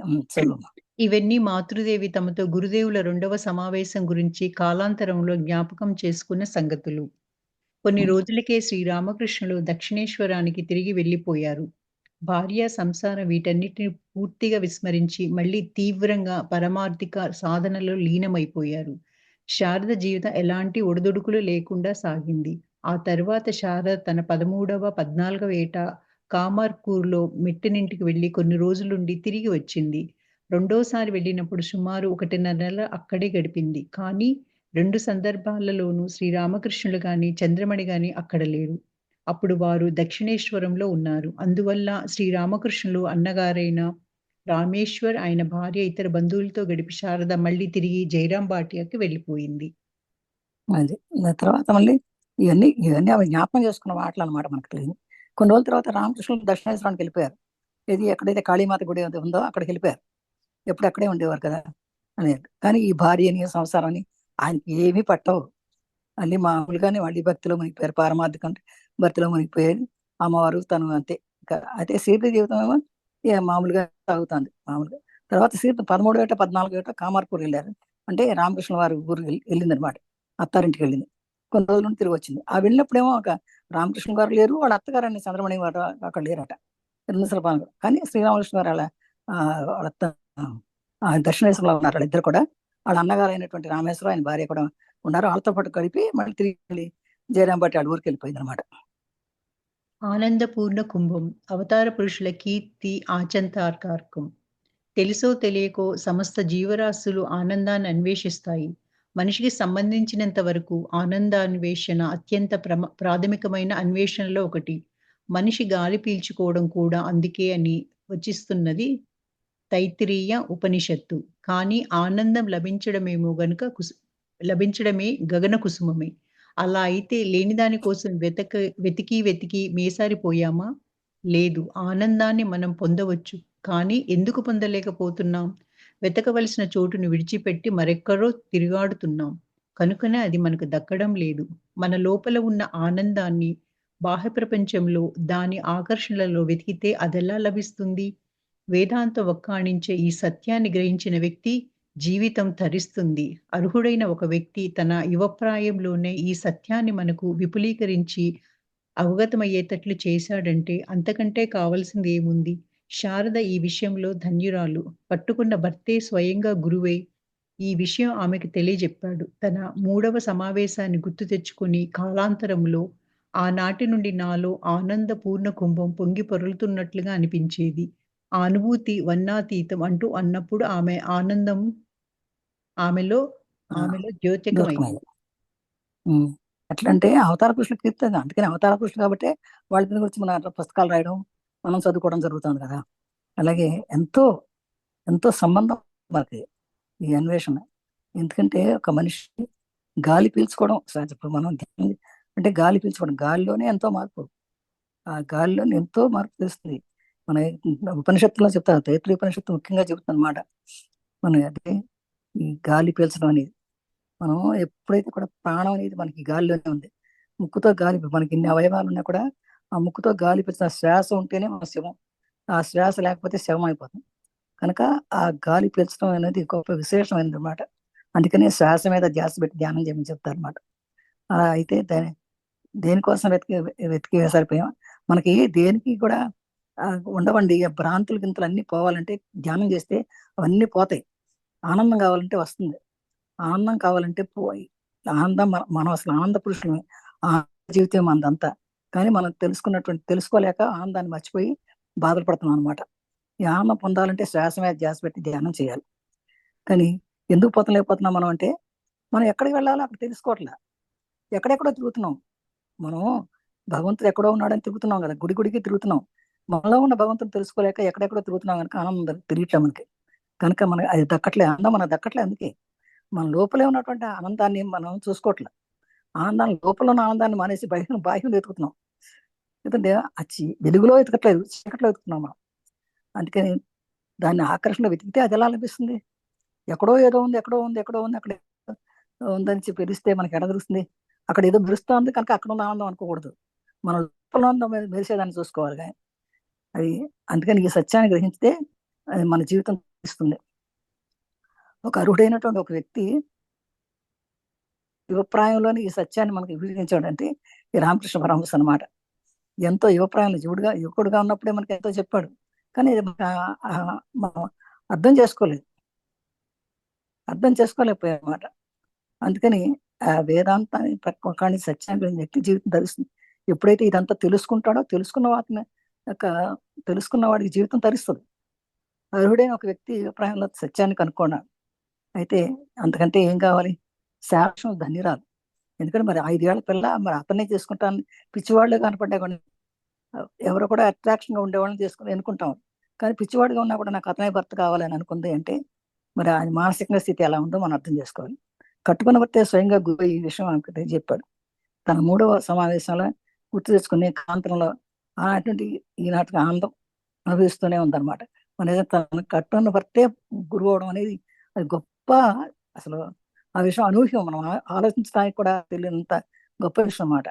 ఇవన్నీ మాతృదేవి తమతో గురుదేవుల 2వ సమావేశం గురించి కాలాంతరంలో జ్ఞాపకం చేసుకున్న సంగతులు. కొన్ని రోజులకే శ్రీరామకృష్ణులు దక్షిణేశ్వరానికి తిరిగి వెళ్ళిపోయారు. భార్య, సంసారం వీటన్నిటిని పూర్తిగా విస్మరించి మళ్ళీ తీవ్రంగా పరమార్థిక సాధనలో లీనమైపోయారు. శారద జీవితం ఎలాంటి ఒడిదుడుకులు లేకుండా సాగింది. ఆ తరువాత శారద తన 13వ, 14వ ఏట కామార్పూర్‌లో మెట్టినింటికి వెళ్లి కొన్ని రోజులుండి తిరిగి వచ్చింది. రెండోసారి వెళ్ళినప్పుడు సుమారు 1.5 నెల అక్కడే గడిపింది. కానీ 2 సందర్భాలలోనూ శ్రీరామకృష్ణులు గాని, చంద్రమణి గాని అక్కడ లేరు. అప్పుడు వారు దక్షిణేశ్వరంలో ఉన్నారు. అందువల్ల శ్రీరామకృష్ణులు అన్నగారైన రామేశ్వర్, ఆయన భార్య, ఇతర బంధువులతో గడిపి శారద మళ్ళీ తిరిగి జయరాం భాటియాకి వెళ్ళిపోయింది. అది తర్వాత మళ్ళీ ఇవన్నీ అవి జ్ఞాపకం చేసుకున్న మాటలు అనమాట మనకు తెలియదు. కొన్ని రోజుల తర్వాత రామకృష్ణులు దర్శనేశ్వరానికి వెళ్ళిపోయారు. ఇది ఎక్కడైతే కాళీమాత గుడి ఉందో అక్కడికి వెళ్ళిపోయారు. ఎప్పుడు అక్కడే ఉండేవారు కదా అనేది. కానీ ఈ భార్య అని సంసారం అని ఆయనకి ఏమీ పట్టవు. మళ్ళీ మామూలుగానే మళ్ళీ భక్తిలో మునిగిపోయారు. పారమార్థికం భక్తిలో మునిగిపోయారు. అమ్మవారు తను అంతే. అయితే సీత జీవితం ఏమో మామూలుగా సాగుతుంది మామూలుగా. తర్వాత సీత 13 ఏట 14 ఏట కామార్పూర్ వెళ్ళారు. అంటే రామకృష్ణ వారి ఊరికి వెళ్ళింది అనమాట. అత్తారింటికి వెళ్ళింది. కొన్ని రోజుల నుండి తిరిగి వచ్చింది. ఆ వెళ్ళినప్పుడేమో ఒక రామకృష్ణ గారు లేరు, వాళ్ళ అత్తగారు అని చంద్రమణి వారు అక్కడ లేరట. నిర్మలపాలెం. కానీ శ్రీరామకృష్ణ గారు వాళ్ళ వాళ్ళ దర్శనేశ్వరంలో ఉన్నారు వాళ్ళిద్దరు కూడా. వాళ్ళ అన్నగారు అయినటువంటి రామేశ్వరం ఆయన భార్య కూడా ఉన్నారు. వాళ్ళతో పాటు కలిపి మళ్ళీ తిరిగి జయరాం బట్టి వాళ్ళ ఊరికి వెళ్ళిపోయింది అనమాట. ఆనందపూర్ణ కుంభం అవతార పురుషుల కీర్తి ఆచంతార్కార్కం. తెలుసో తెలియకో సమస్త జీవరాశులు ఆనందాన్ని అన్వేషిస్తాయి. మనిషికి సంబంధించినంత వరకు ఆనందాన్వేషణ అత్యంత ప్రాథమికమైన అన్వేషణలో ఒకటి. మనిషి గాలి పీల్చుకోవడం కూడా అందుకే అని వచిస్తున్నది తైత్తిరీయ ఉపనిషత్తు. కానీ ఆనందం లభించడమే గగన కుసుమమే. అలా అయితే లేనిదాని కోసం వెతికి మేసారిపోయామా? లేదు. ఆనందాన్ని మనం పొందవచ్చు. కానీ ఎందుకు పొందలేకపోతున్నాం? వెతకవలసిన చోటును విడిచిపెట్టి మరెక్కడో తిరుగాడుతున్నాం. కనుకనే అది మనకు దక్కడం లేదు. మన లోపల ఉన్న ఆనందాన్ని బాహ్య ప్రపంచంలో దాని ఆకర్షణలలో వెతికితే అదెలా లభిస్తుంది? వేదాంత వక్కాణించే ఈ సత్యాన్ని గ్రహించిన వ్యక్తి జీవితం తరిస్తుంది. అర్హుడైన ఒక వ్యక్తి తన యువప్రాయంలోనే ఈ సత్యాన్ని మనకు విపులీకరించి అవగతమయ్యేటట్లు చేశాడంటే అంతకంటే కావలసింది ఏముంది? శారద ఈ విషయంలో ధన్యురాలు. పట్టుకున్న భర్తే స్వయంగా గురువై ఈ విషయం ఆమెకు తెలియజెప్పాడు. తన 3వ సమావేశాన్ని గుర్తు తెచ్చుకొని కాలాంతరంలో ఆనాటి నుండి నాలో ఆనంద పూర్ణ కుంభం పొంగి పొరలుతున్నట్లుగా అనిపించేది. ఆ అనుభూతి వర్ణాతీతం అంటూ అన్నప్పుడు ఆమె ఆనందం ఆమెలో ద్యోతకమైంది. ఎట్లంటే అవతార పురుషులు కీర్తి. అందుకని అవతార పురుషులు కాబట్టి వాళ్ళ దీని గురించి మన పుస్తకాలు రాయడం, మనం చదువుకోవడం జరుగుతుంది కదా. అలాగే ఎంతో ఎంతో సంబంధం మనకి ఈ అన్వేషణ. ఎందుకంటే ఒక మనిషి గాలి పీల్చుకోవడం ఇప్పుడు మనం అంటే గాలి పీల్చుకోవడం, గాలిలోనే ఎంతో మార్పు. ఆ గాలిలోనే ఎంతో మార్పు తెలుస్తుంది. మన ఉపనిషత్తులో చెప్తారు, తైత్రీయ ఉపనిషత్తు ముఖ్యంగా చెబుతుంది అనమాట. మనం అదే ఈ గాలి పీల్చడం అనేది, మనం ఎప్పుడైతే కూడా ప్రాణం అనేది మనకి గాలిలోనే ఉంది. ముక్కుతో గాలి, మనకి ఇన్ని అవయవాలు ఉన్నా కూడా ఆ ముక్కుతో గాలి పీల్చిన శ్వాస ఉంటేనే మన శవం. ఆ శ్వాస లేకపోతే శవం అయిపోతుంది. కనుక ఆ గాలి పీల్చడం అనేది గొప్ప విశేషమైనది అనమాట. అందుకనే శ్వాస మీద ధ్యాస పెట్టి ధ్యానం చేయమని చెప్తారు అనమాట. అలా అయితే దేనికోసం వెతికి సరిపోయాం. మనకి దేనికి కూడా ఉండవండి. భ్రాంతులు గింతలు అన్ని పోవాలంటే ధ్యానం చేస్తే అవన్నీ పోతాయి. ఆనందం కావాలంటే వస్తుంది. ఆనందం కావాలంటే పోయి ఆనందం మనం అసలు ఆనంద పురుషులమే. జీవితం మనదంతా. కానీ మనం తెలుసుకోలేక ఆనందాన్ని మర్చిపోయి బాధలు పడుతున్నాం అనమాట. ఈ ఆనందం పొందాలంటే శ్వాస మీద ధ్యాస పెట్టి ధ్యానం చేయాలి. కానీ ఎందుకు పోతలేకపోతున్నాం మనం అంటే, మనం ఎక్కడికి వెళ్ళాలో అక్కడ తెలుసుకోవట్లే. ఎక్కడెక్కడో తిరుగుతున్నాం. మనం భగవంతుడు ఎక్కడో ఉన్నాడని తిరుగుతున్నాం కదా, గుడికి తిరుగుతున్నాం. మనలో ఉన్న భగవంతుని తెలుసుకోలేక ఎక్కడెక్కడో తిరుగుతున్నాం కనుక ఆనందం తిరిగిట్లే మనకి. కనుక మనకి అది దక్కట్లే, ఆనందం మనకు దక్కట్లే. అందుకే మన లోపలే ఉన్నటువంటి ఆనందాన్ని మనం చూసుకోవట్లే. ఆనందాన్ని, లోపల ఉన్న ఆనందాన్ని మానేసి బాహ్యం వెతుకుతున్నాం. ఎందుకంటే అది వెలుగులో వెతకట్లేదు, చీకట్లో వెతుకుతున్నాం మనం. అందుకని దాన్ని ఆకర్షణ వెతికితే అది ఎలా అనిపిస్తుంది? ఎక్కడో ఏదో ఉంది, ఎక్కడో ఉంది, ఎక్కడో ఉంది, అక్కడ ఉందని చెప్పి పిలిస్తే మనకి ఎడ తెలుస్తుంది? అక్కడ ఏదో మెరుస్తుంది కనుక అక్కడ ఉన్న ఆనందం అనుకోకూడదు. మన లోపల ఉన్న మెరిసేదాన్ని చూసుకోవాలి. కానీ అది, అందుకని ఈ సత్యాన్ని గ్రహించితే అది మన జీవితం ఇస్తుంది. ఒక అర్హుడైనటువంటి ఒక వ్యక్తి యువప్రాయంలోని ఈ సత్యాన్ని మనకి విభజించాడంటే ఈ రామకృష్ణ పరమహంస అనమాట. ఎంతో యువప్రాయంలో యువకుడుగా ఉన్నప్పుడే మనకి ఎంతో చెప్పాడు. కానీ మనం అర్థం చేసుకోలేకపోయాం అన్నమాట. అందుకని ఆ వేదాంతాన్ని ప్రకాని సత్యాన్ని వ్యక్తి జీవితం ధరిస్తుంది. ఎప్పుడైతే ఇదంతా తెలుసుకుంటాడో, తెలుసుకున్న వాడికి జీవితం తరిస్తుంది. అర్హుడైన ఒక వ్యక్తి ప్రాయంలో సత్యాన్ని కనుక్కున్నాడు. అయితే అంతకంటే ఏం కావాలి? శాశ్వతం ధన్యురాలు. ఎందుకంటే మరి 5 ఏళ్ల పిల్ల మరి అతన్నే చేసుకుంటాను. పిచ్చివాళ్ళు కనపడ్డా కూడా ఎవరు కూడా అట్రాక్షన్ గా ఉండేవాళ్ళని చేసుకుని ఎన్నుకుంటాం. కానీ పిచ్చివాడిగా ఉన్నా కూడా నాకు అతనే భర్త కావాలని అనుకుంది అంటే మరి ఆయన మానసిక స్థితి ఎలా ఉందో మనం అర్థం చేసుకోవాలి. కట్టుకున్న భర్తే స్వయంగా గురువు ఈ విషయం ఆమెకు చెప్పాడు. తన 3వ సమావేశంలో గుర్తు తెచ్చుకునే కాంతంలో ఆనాటి ఈనాటికి ఆనందం అనుభవిస్తూనే ఉందన్నమాట. మన నిజం తన కట్టుకున్న భర్తే గురువు అవడం అనేది అది గొప్ప, అసలు ఆ విషయం అనూహ్యం. మనం ఆలోచించడానికి కూడా తెలియనంత గొప్ప విషయం అన్నమాట.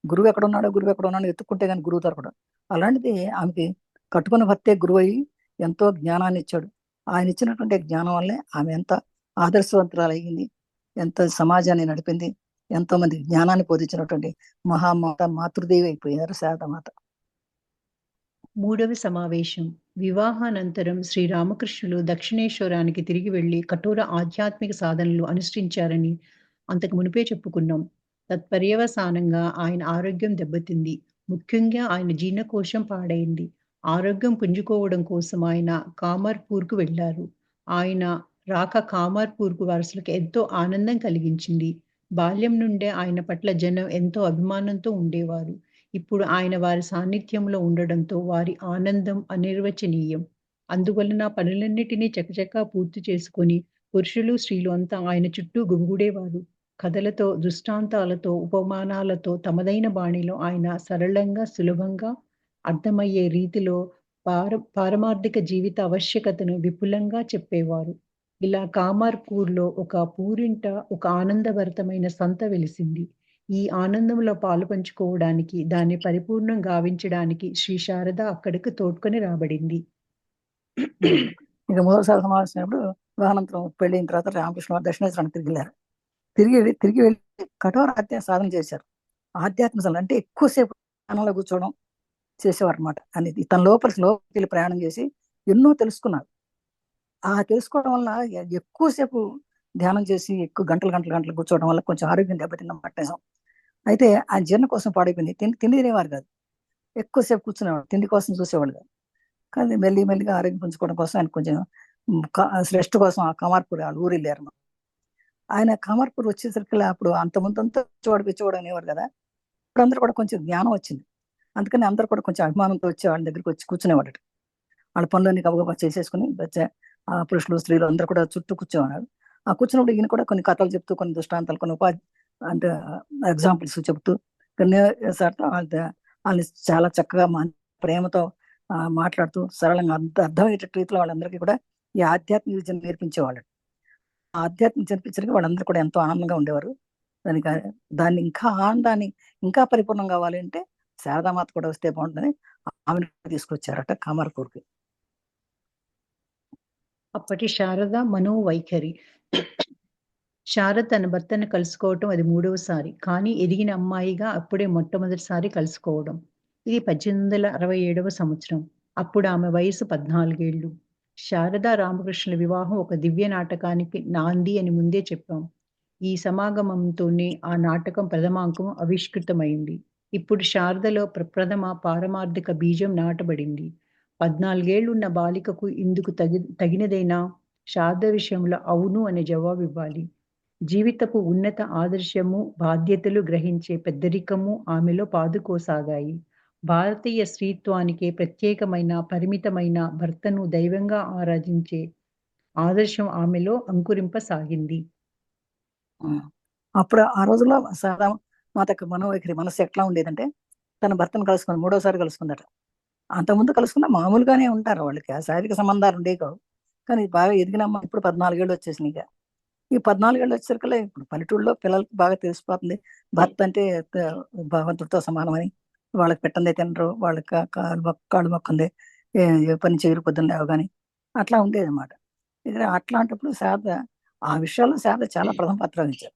గురువు ఎక్కడ ఉన్నాడో ఎత్తుక్కుంటే కానీ గురువు దొరకడం. అలాంటిది ఆమెకి కట్టుకున్న భర్తే గురువు అయ్యి ఎంతో జ్ఞానాన్ని ఇచ్చాడు. ఆయన ఇచ్చినటువంటి జ్ఞానం వల్లే ఆమె ఎంత ఆదర్శవంతురాలయ్యింది, ఎంత సమాజాన్ని నడిపింది, ఎంతో మంది జ్ఞానాన్ని బోధించినటువంటి మహామాత, మాతృదేవి అయిపోయారు శారదామాత. 3వ సమావేశం. వివాహానంతరం శ్రీరామకృష్ణులు దక్షిణేశ్వరానికి తిరిగి వెళ్లి కఠోర ఆధ్యాత్మిక సాధనలు అనుష్ఠించారని అంతకు మునిపే చెప్పుకున్నాం. తత్పర్యవసానంగా ఆయన ఆరోగ్యం దెబ్బతింది. ముఖ్యంగా ఆయన జీర్ణకోశం పాడైంది. ఆరోగ్యం పుంజుకోవడం కోసం ఆయన కామర్పూర్కు వెళ్లారు. ఆయన రాక కామర్పూర్కు వారసులకు ఎంతో ఆనందం కలిగించింది. బాల్యం నుండే ఆయన పట్ల జనం ఎంతో అభిమానంతో ఉండేవారు. ఇప్పుడు ఆయన వారి సాన్నిధ్యంలో ఉండడంతో వారి ఆనందం అనిర్వచనీయం. అందువలన పనులన్నిటినీ చకచకా పూర్తి చేసుకొని పురుషులు, స్త్రీలు అంతా ఆయన చుట్టూ గుమిగూడేవారు. కథలతో, దృష్టాంతాలతో, ఉపమానాలతో తమదైన బాణిలో ఆయన సరళంగా, సులభంగా అర్థమయ్యే రీతిలో పారమార్థిక జీవిత ఆవశ్యకతను విపులంగా చెప్పేవారు. ఇలా కామార్పూర్‌లో ఒక పూరింట ఒక ఆనందభరితమైన సంత వెలిసింది. ఈ ఆనందంలో పాలుపంచుకోవడానికి, దాన్ని పరిపూర్ణం గావించడానికి శ్రీ శారద అక్కడికి తోడ్కొని రాబడింది. ఇక మూడోసారి సమావేశం అయినప్పుడు వివాహానంతరం పెళ్ళైన తర్వాత రామకృష్ణ వారు దక్షిణేశ్వరానికి తిరిగి వెళ్ళి కఠోర సాధన చేశారు. ఆధ్యాత్మిక సాధన అంటే ఎక్కువసేపు ధ్యానంలో కూర్చోవడం చేసేవారు అనమాట. అనేది తన లోపలికి ప్రయాణం చేసి ఎన్నో తెలుసుకున్నారు. ఆ తెలుసుకోవడం వల్ల ఎక్కువసేపు ధ్యానం చేసి ఎక్కువ గంటలు కూర్చోవడం వల్ల కొంచెం ఆరోగ్యం దెబ్బతిన్నమాట నిజం. అయితే ఆ జీర్ణ కోసం పాడైపోయింది. తిండి తినేవారు కాదు, ఎక్కువసేపు కూర్చునేవాడు, తిండి కోసం చూసేవాడు కాదు. కానీ మెల్లిగా ఆరోగ్యం పుంజుకోవడం కోసం ఆయన కొంచెం శ్రేష్ఠ కోసం ఆ కమార్పూర్ వాళ్ళు ఊరు వెళ్ళారు. ఆయన కమార్పూర్ వచ్చేసరికి అప్పుడు అంతమందంతా పిచ్చవాడు అనేవారు కదా. ఇప్పుడు అందరూ కూడా కొంచెం జ్ఞానం వచ్చింది. అందుకని అందరూ కూడా కొంచెం అభిమానంతో వచ్చి వాళ్ళ దగ్గరికి వచ్చి కూర్చునేవాడు. వాళ్ళ పనులన్నీ గబగబా చేసేసుకుని పురుషులు, స్త్రీలు అందరూ కూడా చుట్టూ కూర్చోన్నారు. ఆ కూర్చున్నప్పుడు ఈయన కూడా కొన్ని కథలు చెప్తూ, కొన్ని దృష్టాంతాలు, కొన్ని అంటే ఎగ్జాంపుల్స్ చెప్తూ కొన్ని వాళ్ళని చాలా చక్కగా ప్రేమతో మాట్లాడుతూ సరళంగా అర్థమయ్యేటట్టు రీతిలో వాళ్ళందరికీ కూడా ఈ ఆధ్యాత్మిక విద్యను నేర్పించేవాళ్ళు. ఆ ఆధ్యాత్మిక నేర్పించడానికి వాళ్ళందరూ కూడా ఎంతో ఆనందంగా ఉండేవారు. దాన్ని ఇంకా ఆనందాన్ని ఇంకా పరిపూర్ణం కావాలి అంటే శారదామాత కూడా వస్తే బాగుంటుందని ఆమెను తీసుకొచ్చారట కామార్పూర్కి. అప్పటి శారద మనోవైఖరి. శారద తన భర్తను కలుసుకోవటం అది 3వసారి. కానీ ఎదిగిన అమ్మాయిగా అప్పుడే మొట్టమొదటిసారి కలుసుకోవడం. ఇది 1867వ సంవత్సరం. అప్పుడు ఆమె వయసు 14 ఏళ్ళు. శారదా రామకృష్ణుల వివాహం ఒక దివ్య నాటకానికి నాంది అని ముందే చెప్పాం. ఈ సమాగమంతోనే ఆ నాటకం ప్రథమాంకం ఆవిష్కృతమైంది. ఇప్పుడు శారదలో ప్రప్రథమ పారమార్థిక బీజం నాటబడింది. 14 ఏళ్లున్న బాలికకు ఇందుకు తగినదేనా? శారద విషయంలో అవును అనే జవాబివ్వాలి. జీవితపు ఉన్నత ఆదర్శము, బాధ్యతలు గ్రహించే పెద్దరికము ఆమెలో పాదుకోసాగాయి. భారతీయ స్త్రీత్వానికే ప్రత్యేకమైన, పరిమితమైన భర్తను దైవంగా ఆరాధించే ఆదర్శం ఆమెలో అంకురింపసాగింది. అప్పుడు ఆ రోజుల్లో శారదామాతకు మనోవైఖరి మనసు ఎట్లా ఉండేదంటే, తన భర్తను కలుసుకుని 3వసారి కలుసుకుందట. అంతకుముందు కలుసుకున్న మామూలుగానే ఉంటారు, వాళ్ళకి ఆ శారీరక సంబంధాలు ఉండేవి కావు. కానీ బాగా ఎదిగినమ్మ ఇప్పుడు 14 ఏళ్ళు వచ్చేసినాయి. ఈ 14 ఏళ్ళు వచ్చేసరికల్లా ఇప్పుడు పల్లెటూళ్ళలో పిల్లలకి బాగా తెలిసిపోతుంది భర్త అంటే భగవంతుడితో సమానమని. వాళ్ళకి పెట్టందే తినరు, వాళ్ళకి కాళ్ళు మొక్కందే ఏ పని చేయరు పొద్దున్న లేవగాని, అట్లా ఉండేది అనమాట. ఇక్కడ అట్లాంటప్పుడు శారద ఆ విషయాల్లో శారద చాలా ప్రథమ పాత్ర వహించారు.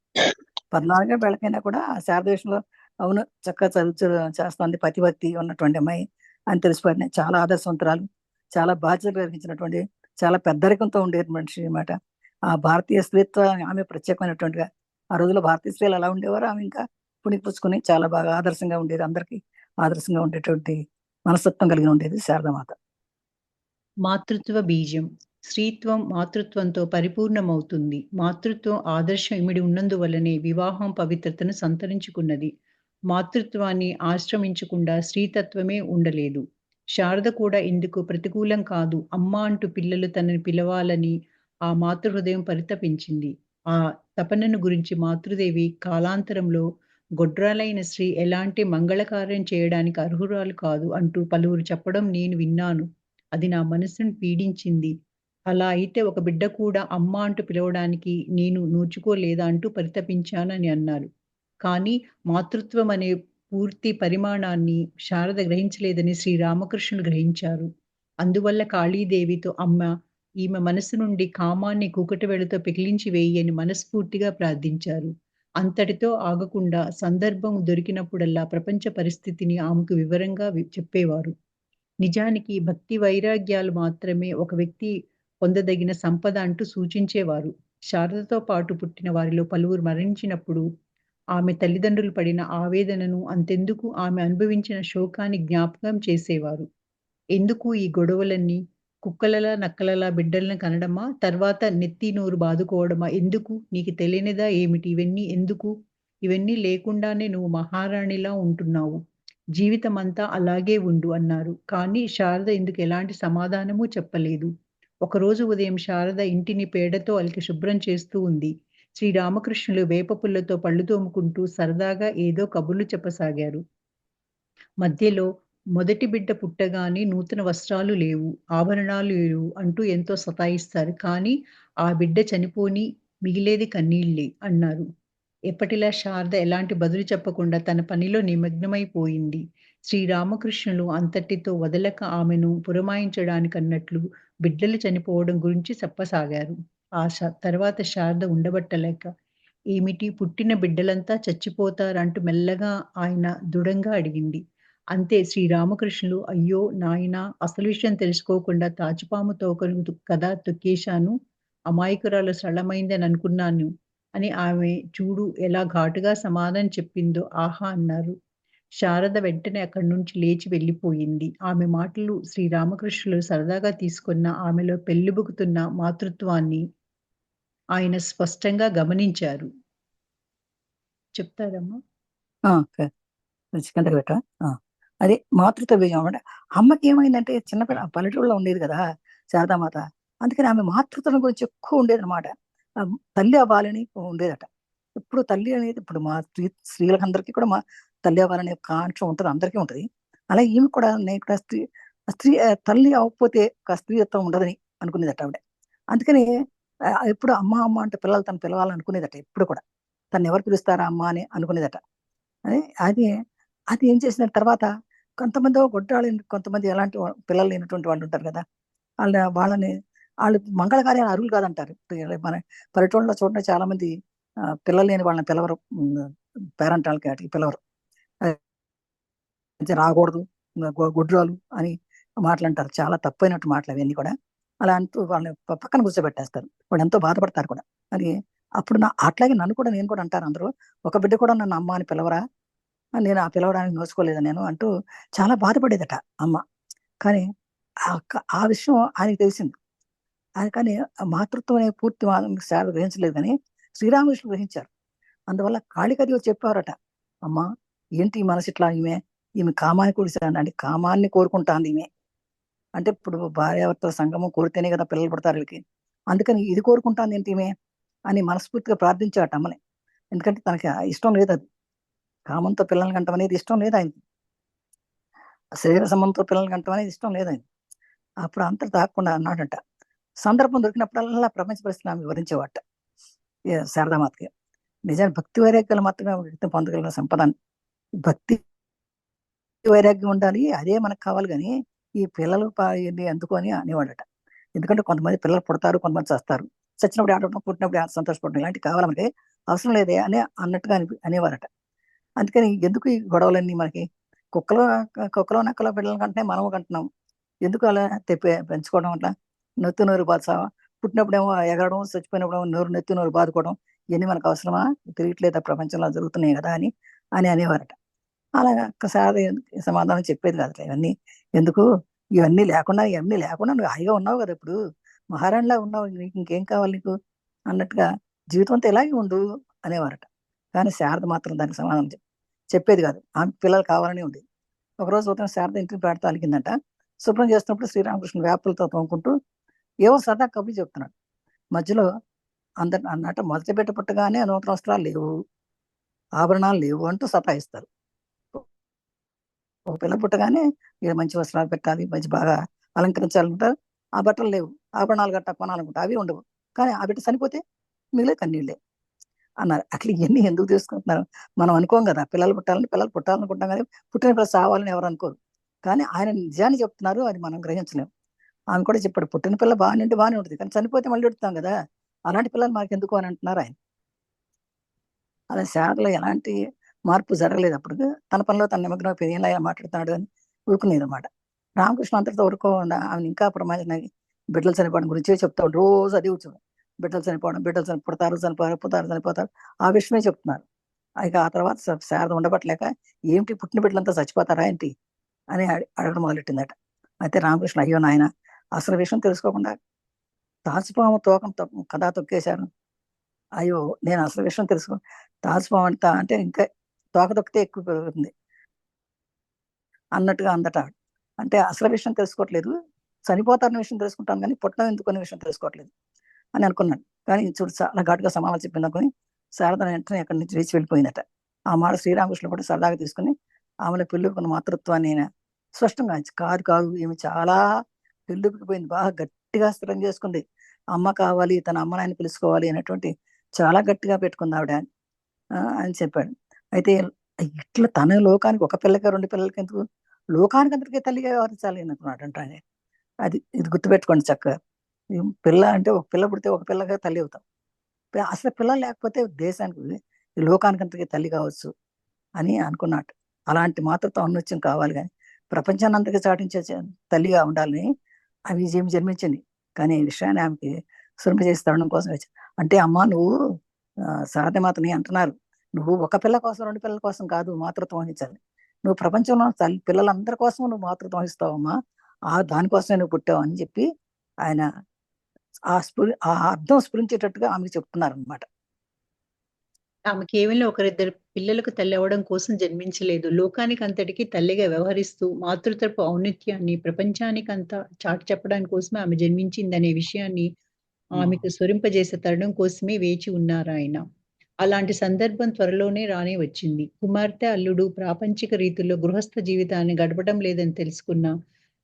14 వెళ్ళకైనా కూడా ఆ శారద విషయంలో అవును చక్కగా చదువు చేస్తుంది, పతిభక్తి ఉన్నటువంటి అమ్మాయి అని తెలిసిపోయింది. చాలా ఆదర్శవంతురాలు, చాలా బాధ్యత కలిగించినటువంటి, చాలా పెద్దరికంతో ఉండేది మనిషి అనమాట. ఆ భారతీయ స్త్రీత్వ ఆమె ప్రత్యేకమైనటువంటిగా. ఆ రోజుల్లో భారతీయ స్త్రీలు ఎలా ఉండేవారో ఆమె ఇంకా పుణికిపుచ్చుకొని చాలా బాగా ఆదర్శంగా ఉండేది. అందరికీ ఆదర్శంగా ఉండేటువంటి మనస్తత్వం కలిగి ఉండేది శారదామాత. మాతృత్వ బీజం. స్త్రీత్వం మాతృత్వంతో పరిపూర్ణమవుతుంది. మాతృత్వం ఆదర్శం ఇమిడి ఉన్నందువల్లనే వివాహం పవిత్రతను సంతరించుకున్నది. మాతృత్వాన్ని ఆశ్రమించకుండా స్త్రీతత్వమే ఉండలేదు. శారద కూడా ఇందుకు ప్రతికూలం కాదు. అమ్మ అంటూ పిల్లలు తనని పిలవాలని ఆ మాతృహృదయం పరితపించింది. ఆ తపనను గురించి మాతృదేవి కాలాంతరంలో గొడ్రాలైన స్త్రీ ఎలాంటి మంగళకార్యం చేయడానికి అర్హురాలు కాదు అంటూ పలువురు చెప్పడం నేను విన్నాను. అది నా మనసును పీడించింది. అలా అయితే ఒక బిడ్డ కూడా అమ్మ అంటూ పిలవడానికి నేను నోచుకోలేదా అంటూ పరితపించానని అన్నారు. కానీ మాతృత్వం అనే పూర్తి పరిమాణాన్ని శారద గ్రహించలేదని శ్రీరామకృష్ణులు గ్రహించారు. అందువల్ల కాళీదేవితో అమ్మ, ఈమె మనసు నుండి కామాన్ని కూకటివేళ్లతో పెకిలించి వేయి అని మనస్ఫూర్తిగా ప్రార్థించారు. అంతటితో ఆగకుండా సందర్భం దొరికినప్పుడల్లా ప్రపంచ పరిస్థితిని ఆమెకు వివరంగా చెప్పేవారు. నిజానికి భక్తి వైరాగ్యాలు మాత్రమే ఒక వ్యక్తి పొందదగిన సంపద అంటూ సూచించేవారు. శారదతో పాటు పుట్టిన వారిలో పలువురు మరణించినప్పుడు ఆమె తల్లిదండ్రులు పడిన ఆవేదనను అంతెందుకు ఆమె అనుభవించిన శోకాన్ని జ్ఞాపకం చేసేవారు. ఎందుకు ఈ గొడవలన్నీ? కుక్కలలా, నక్కలలా బిడ్డలను కనడమా? తర్వాత నెత్తి నోరు బాదుకోవడమా? ఎందుకు? నీకు తెలియనిదా ఏమిటి? ఇవన్నీ ఎందుకు? ఇవన్నీ లేకుండానే నువ్వు మహారాణిలా ఉంటున్నావు. జీవితమంతా అలాగే ఉండు అన్నారు. కానీ శారద ఇందుకు ఎలాంటి సమాధానమూ చెప్పలేదు. ఒకరోజు ఉదయం శారద ఇంటిని పేడతో అలికి శుభ్రం చేస్తూ ఉంది. శ్రీరామకృష్ణులు వేప పుల్లతో పళ్ళు తోముకుంటూ సరదాగా ఏదో కబుర్లు చెప్పసాగారు. మధ్యలో మొదటి బిడ్డ పుట్టగానే నూతన వస్త్రాలు లేవు, ఆభరణాలు లేవు అంటూ ఎంతో సతాయిస్తారు. కానీ ఆ బిడ్డ చనిపోని మిగిలేది కన్నీళ్ళే అన్నారు. ఎప్పటిలా శారద ఎలాంటి బదులు చెప్పకుండా తన పనిలో నిమగ్నమైపోయింది. శ్రీరామకృష్ణులు అంతటితో వదలక ఆమెను పురమాయించడానికన్నట్లు బిడ్డలు చనిపోవడం గురించి చెప్పసాగారు. తర్వాత శారద ఉండబట్టలేక, ఏమిటి పుట్టిన బిడ్డలంతా చచ్చిపోతారంటూ మెల్లగా ఆయన దృఢంగా అడిగింది. అంతే శ్రీరామకృష్ణులు, అయ్యో నాయనా! అసలు విషయం తెలుసుకోకుండా తాచుపాము తోకను కదా తొక్కేశాను. అమాయకురాలు సరళమైందని అనుకున్నాను అని ఆమె చూడు ఎలా ఘాటుగా సమాధానం చెప్పిందో ఆహా! అన్నారు. శారద వెంటనే అక్కడి నుంచి లేచి వెళ్ళిపోయింది. ఆమె మాటలు శ్రీరామకృష్ణులు సరదాగా తీసుకున్న ఆమెలో పెల్లుబుకుతున్న మాతృత్వాన్ని ఆయన స్పష్టంగా గమనించారు. చెప్తారమ్మా? ఆ! కిందకి పెట్టా. ఆ! అదే మాతృత్వ బీజం అంటే అమ్మకి ఏమైందంటే పల్లెటూరులో ఉండేది కదా శారదామాత. అందుకని ఆమె మాతృత్వం గురించి ఎక్కువ ఉండేదనమాట. తల్లి అవ్వాలని ఉండేదట. ఎప్పుడు తల్లి అనేది ఇప్పుడు మా స్త్రీలకందరికీ కూడా తల్లి అవ్వాలనే కాంక్ష ఉంటది. అందరికీ ఉంటది. అలాగే ఈమె కూడా నేను కూడా స్త్రీ తల్లి అవ్వకపోతే ఒక స్త్రీత్వం ఉండదని అనుకునేదట ఆవిడ. అందుకని ఎప్పుడు అమ్మ, అమ్మ అంటే పిల్లలు తను పిలవాలని అనుకునేదట ఎప్పుడు కూడా. తనెవరు పిలుస్తారా అమ్మ అని అనుకునేదట. అది అది ఏం చేసిన తర్వాత కొంతమంది గొడ్రాళ్ళు, కొంతమంది ఎలాంటి పిల్లలు లేనటువంటి వాళ్ళు ఉంటారు కదా! వాళ్ళని ఆళ్ళు మంగళకార్యాలు అర్హులు కాదంటారు. మన పల్లెటూళ్ళలో చూడండి చాలా మంది పిల్లలు లేని వాళ్ళని పిలవరు. పేరంటాలకి ఆటికి పిలవరు. రాకూడదు, గుడ్రాలు అని మాటలంటారు. చాలా తప్పైనట్టు మాటలు అవన్నీ కూడా. అలా అంటూ వాళ్ళని పక్కన కూర్చోబెట్టేస్తారు. వాళ్ళు ఎంతో బాధపడతారు కూడా. మరి అప్పుడు అట్లాగే నేను కూడా అంటారు అందరూ. ఒక బిడ్డ కూడా నన్ను అమ్మ అని పిలవరా? నేను ఆ పిలవడానికి నోచుకోలేదా నేను అంటూ చాలా బాధపడేదట అమ్మ. కానీ ఆ విషయం ఆయనకి తెలిసింది. కానీ ఆ మాతృత్వం అనే పూర్తి శారద గ్రహించలేదు కానీ శ్రీరామకృష్ణుడు గ్రహించారు. అందువల్ల కాళికది చెప్పారట, అమ్మా ఏంటి ఈ మనసు ఇట్లా, ఈమె కామాన్ని కూడిసాను అంటే కామాన్ని కోరుకుంటాంది ఈమె. అంటే ఇప్పుడు భార్యాభర్తల సంగమం కోరితేనే కదా పిల్లలు పుడతారు వీళ్ళకి. అందుకని ఇది కోరుకుంటాంది ఏంటి ఈమె అని మనస్ఫూర్తిగా ప్రార్థించాట అమ్మని. ఎందుకంటే తనకి ఇష్టం లేదు అది. కామంతో పిల్లల్ని కంటం అనేది ఇష్టం లేదు ఆయనకి. శరీర సంబంధంతో పిల్లల్ని కంటం అనేది ఇష్టం లేదు ఆయన. అప్పుడు అంతా తాకుండా అన్నాడంట. సందర్భం దొరికినప్పుడల్లా ప్రపంచ పరిస్థితిని ఆమె వివరించేవాట శారదామాతకి. నిజానికి భక్తి వైరాగ్యాలు మాత్రమే వ్యక్తి పొందగలిగిన సంపదాన్ని. భక్తి వైరాగ్యం ఉండాలి, అదే మనకు కావాలి. కానీ ఈ పిల్లలు ఎందుకు అని అనేవాడట. ఎందుకంటే కొంతమంది పిల్లలు పుడతారు, కొంతమంది చస్తారు. చచ్చినప్పుడు ఆడటం, పుట్టినప్పుడు సంతోషపడడం ఇలాంటివి కావాలి మనకి, అవసరం లేదే అని అన్నట్టుగా అనేవారట. అందుకని ఎందుకు ఈ గొడవలన్నీ మనకి? కుక్కలో నక్కలో పిల్లలు కంటే మనము కంటున్నాం. ఎందుకు అలా పెంచుకోవడం అట్లా నెత్తి నోరు బాధ? పుట్టినప్పుడేమో ఎగరడం, చచ్చిపోయినప్పుడేమో నెత్తి నోరు బాదుకోవడం, ఇవన్నీ మనకు అవసరమా? తెలియట్లేదా ప్రపంచంలో జరుగుతున్నాయి కదా అని అనేవారట. అలాగా ఒక్కసారి సమాధానం చెప్పేది కాదు. ఇవన్నీ ఎందుకు, ఇవన్నీ లేకుండా నువ్వు హాయిగా ఉన్నావు కదా, ఇప్పుడు మహారాణిలా ఉన్నావు, నీకు ఇంకేం కావాలి నీకు అన్నట్టుగా జీవితం అంతా ఇలాగే ఉండు అనేవారట. కానీ శారద మాత్రం దానికి సమాధానం చెప్పేది కాదు. ఆమె పిల్లలు కావాలని ఉంది. ఒకరోజు ఉదయం శారద ఇంటికి పెడతా అలిగిందంట. శుభ్రం చేస్తున్నప్పుడు శ్రీరామకృష్ణ వేపలతో తోముకుంటూ ఏవో సరదా కబుర్లు చెప్తున్నాడు. మధ్యలో అందరు అన్నట్టు మొదటి బిడ్డ పుట్టగానే నూతన వస్త్రాలు లేవు, ఆభరణాలు లేవు అంటూ సతాయిస్తారు. ఒక పిల్ల పుట్టగానే ఇక మంచి వస్త్రాలు పెట్టాలి, మంచి బాగా అలంకరించాలనుకుంటారు. ఆ బట్టలు లేవు, ఆభరణాలు గట్ట కొనాలనుకుంటారు, అవి ఉండవు. కానీ ఆ బిడ్డ చనిపోతే మిగిలే కన్నీళ్ళే అన్నారు. అట్లా ఇవన్నీ ఎందుకు తీసుకుంటున్నారు? మనం అనుకోం కదా, పిల్లలు పుట్టాలనుకుంటాం కానీ పుట్టిన పిల్లలు చావాలని ఎవరు అనుకోరు. కానీ ఆయన నిజాన్ని చెప్తున్నారు, అది మనం గ్రహించలేము. ఆమె కూడా చెప్పాడు, పుట్టిన పిల్ల బాగానే ఉంటుంది, కానీ చనిపోతే మళ్ళీ పెడతాం కదా, అలాంటి పిల్లలు మనకి ఎందుకు అని అంటున్నారు ఆయన. అలా శారలో ఎలాంటి మార్పు జరగలేదు. అప్పుడు తన పనిలో తన నిమగ్నం అయిపోయింది, ఇలా మాట్లాడుతున్నాడు అని ఊరుకునేది అనమాట. రామకృష్ణ అంతటితో ఊరుకోకుండా ఆమె ఇంకా ప్రమాదం బిడ్డలు చనిపోవడం గురించే చెప్తాడు. రోజు అది కూర్చోడు, బిడ్డలు చనిపోవడం, బిడ్డలు చనిపోతారు ఆ విషయమే చెప్తున్నారు. ఇక ఆ తర్వాత శారద ఉండబట్టలేక, ఏమిటి పుట్టిన బిడ్డలంతా చచ్చిపోతారా ఏంటి అని అడగడం మొదలెట్టిందట. అయితే రామకృష్ణ, అయ్యో నాయన, అసలు విషయం తెలుసుకోకుండా తాచుపాము తోకం కదా తొక్కేశారు. అయ్యో, నేను అసలు విషయం తెలుసుకో, తాచుపాము అంటే ఇంకా తోక తొక్కితే ఎక్కువ పెరుగుతుంది అన్నట్టుగా అందట. అంటే అసలు విషయం తెలుసుకోవట్లేదు, చనిపోతారన్న విషయం తెలుసుకుంటాను కానీ పుట్టడం ఎందుకు అనే విషయం తెలుసుకోవట్లేదు అని అనుకున్నాడు. కానీ చూడు, చాలా ఘాటుగా సమాధానం చెప్పింది అనుకుని శారద వెంటనే అక్కడి నుంచి లేచి వెళ్ళిపోయిందట. ఆ మాట శ్రీరామకృష్ణ కూడా సరదాగా తీసుకుని ఆమెలో పెళ్ళుకున్న మాతృత్వాన్ని ఆయన స్పష్టంగా, కాదు కాదు, ఈమె చాలా పెళ్ళిపోయింది, బాగా గట్టిగా స్థిరం చేసుకుంది, అమ్మ కావాలి, తన అమ్మ నాయన పిలుచుకోవాలి అనేటువంటి చాలా గట్టిగా పెట్టుకుంది ఆవిడ అని చెప్పాడు. అయితే ఇట్లా తన లోకానికి ఒక పిల్లకి రెండు పిల్లలకి ఎందుకు, లోకానికి అందరికీ తల్లిగా వ్యవహరించాలి అనుకున్నాడు అంటే. అది ఇది గుర్తుపెట్టుకోండి చక్కగా. పిల్ల అంటే ఒక పిల్ల పుడితే ఒక పిల్లగా తల్లి అవుతాం, అసలు పిల్లలు లేకపోతే దేశానికి, ఈ లోకానికి అంతకీ తల్లి కావచ్చు అని అనుకున్నట్టు. అలాంటి మాతృత్వం ఔన్నత్యం కావాలి, కానీ ప్రపంచాన్ని అంతగా చాటించే తల్లిగా ఉండాలని అవి జన్మించింది. కానీ ఈ విషయాన్ని ఆమెకి సులభ చేసి తరడం కోసం వచ్చి, అంటే అమ్మ నువ్వు సాధ్యమాతని అంటున్నారు, నువ్వు ఒక పిల్ల కోసం రెండు పిల్లల కోసం కాదు మాతృత్వం వహించాలి, నువ్వు ప్రపంచంలో పిల్లలందరి కోసం నువ్వు మాతృత్వం వహిస్తావమ్మా, దానికోసమే నువ్వు పుట్టావు అని చెప్పి ఆయన ఆ అర్థం స్ఫురించేటట్టుగా ఆమెకు చెప్తున్నారనమాట. ఆమె కేవలం ఒకరిద్దరు పిల్లలకు తల్లి అవ్వడం కోసం జన్మించలేదు, లోకానికి అంతటికి తల్లిగా వ్యవహరిస్తూ మాతృత్వపు ఔన్నత్యాన్ని ప్రపంచానికంతా చాటి చెప్పడానికి కోసమే ఆమె జన్మించిందనే విషయాన్ని ఆమెకు స్ఫురింపజేసే తరుణం కోసమే వేచి ఉన్నారాయన. అలాంటి సందర్భం త్వరలోనే రానే వచ్చింది. కుమార్తె, అల్లుడు ప్రాపంచిక రీతిలో గృహస్థ జీవితాన్ని గడపడం లేదని తెలుసుకున్న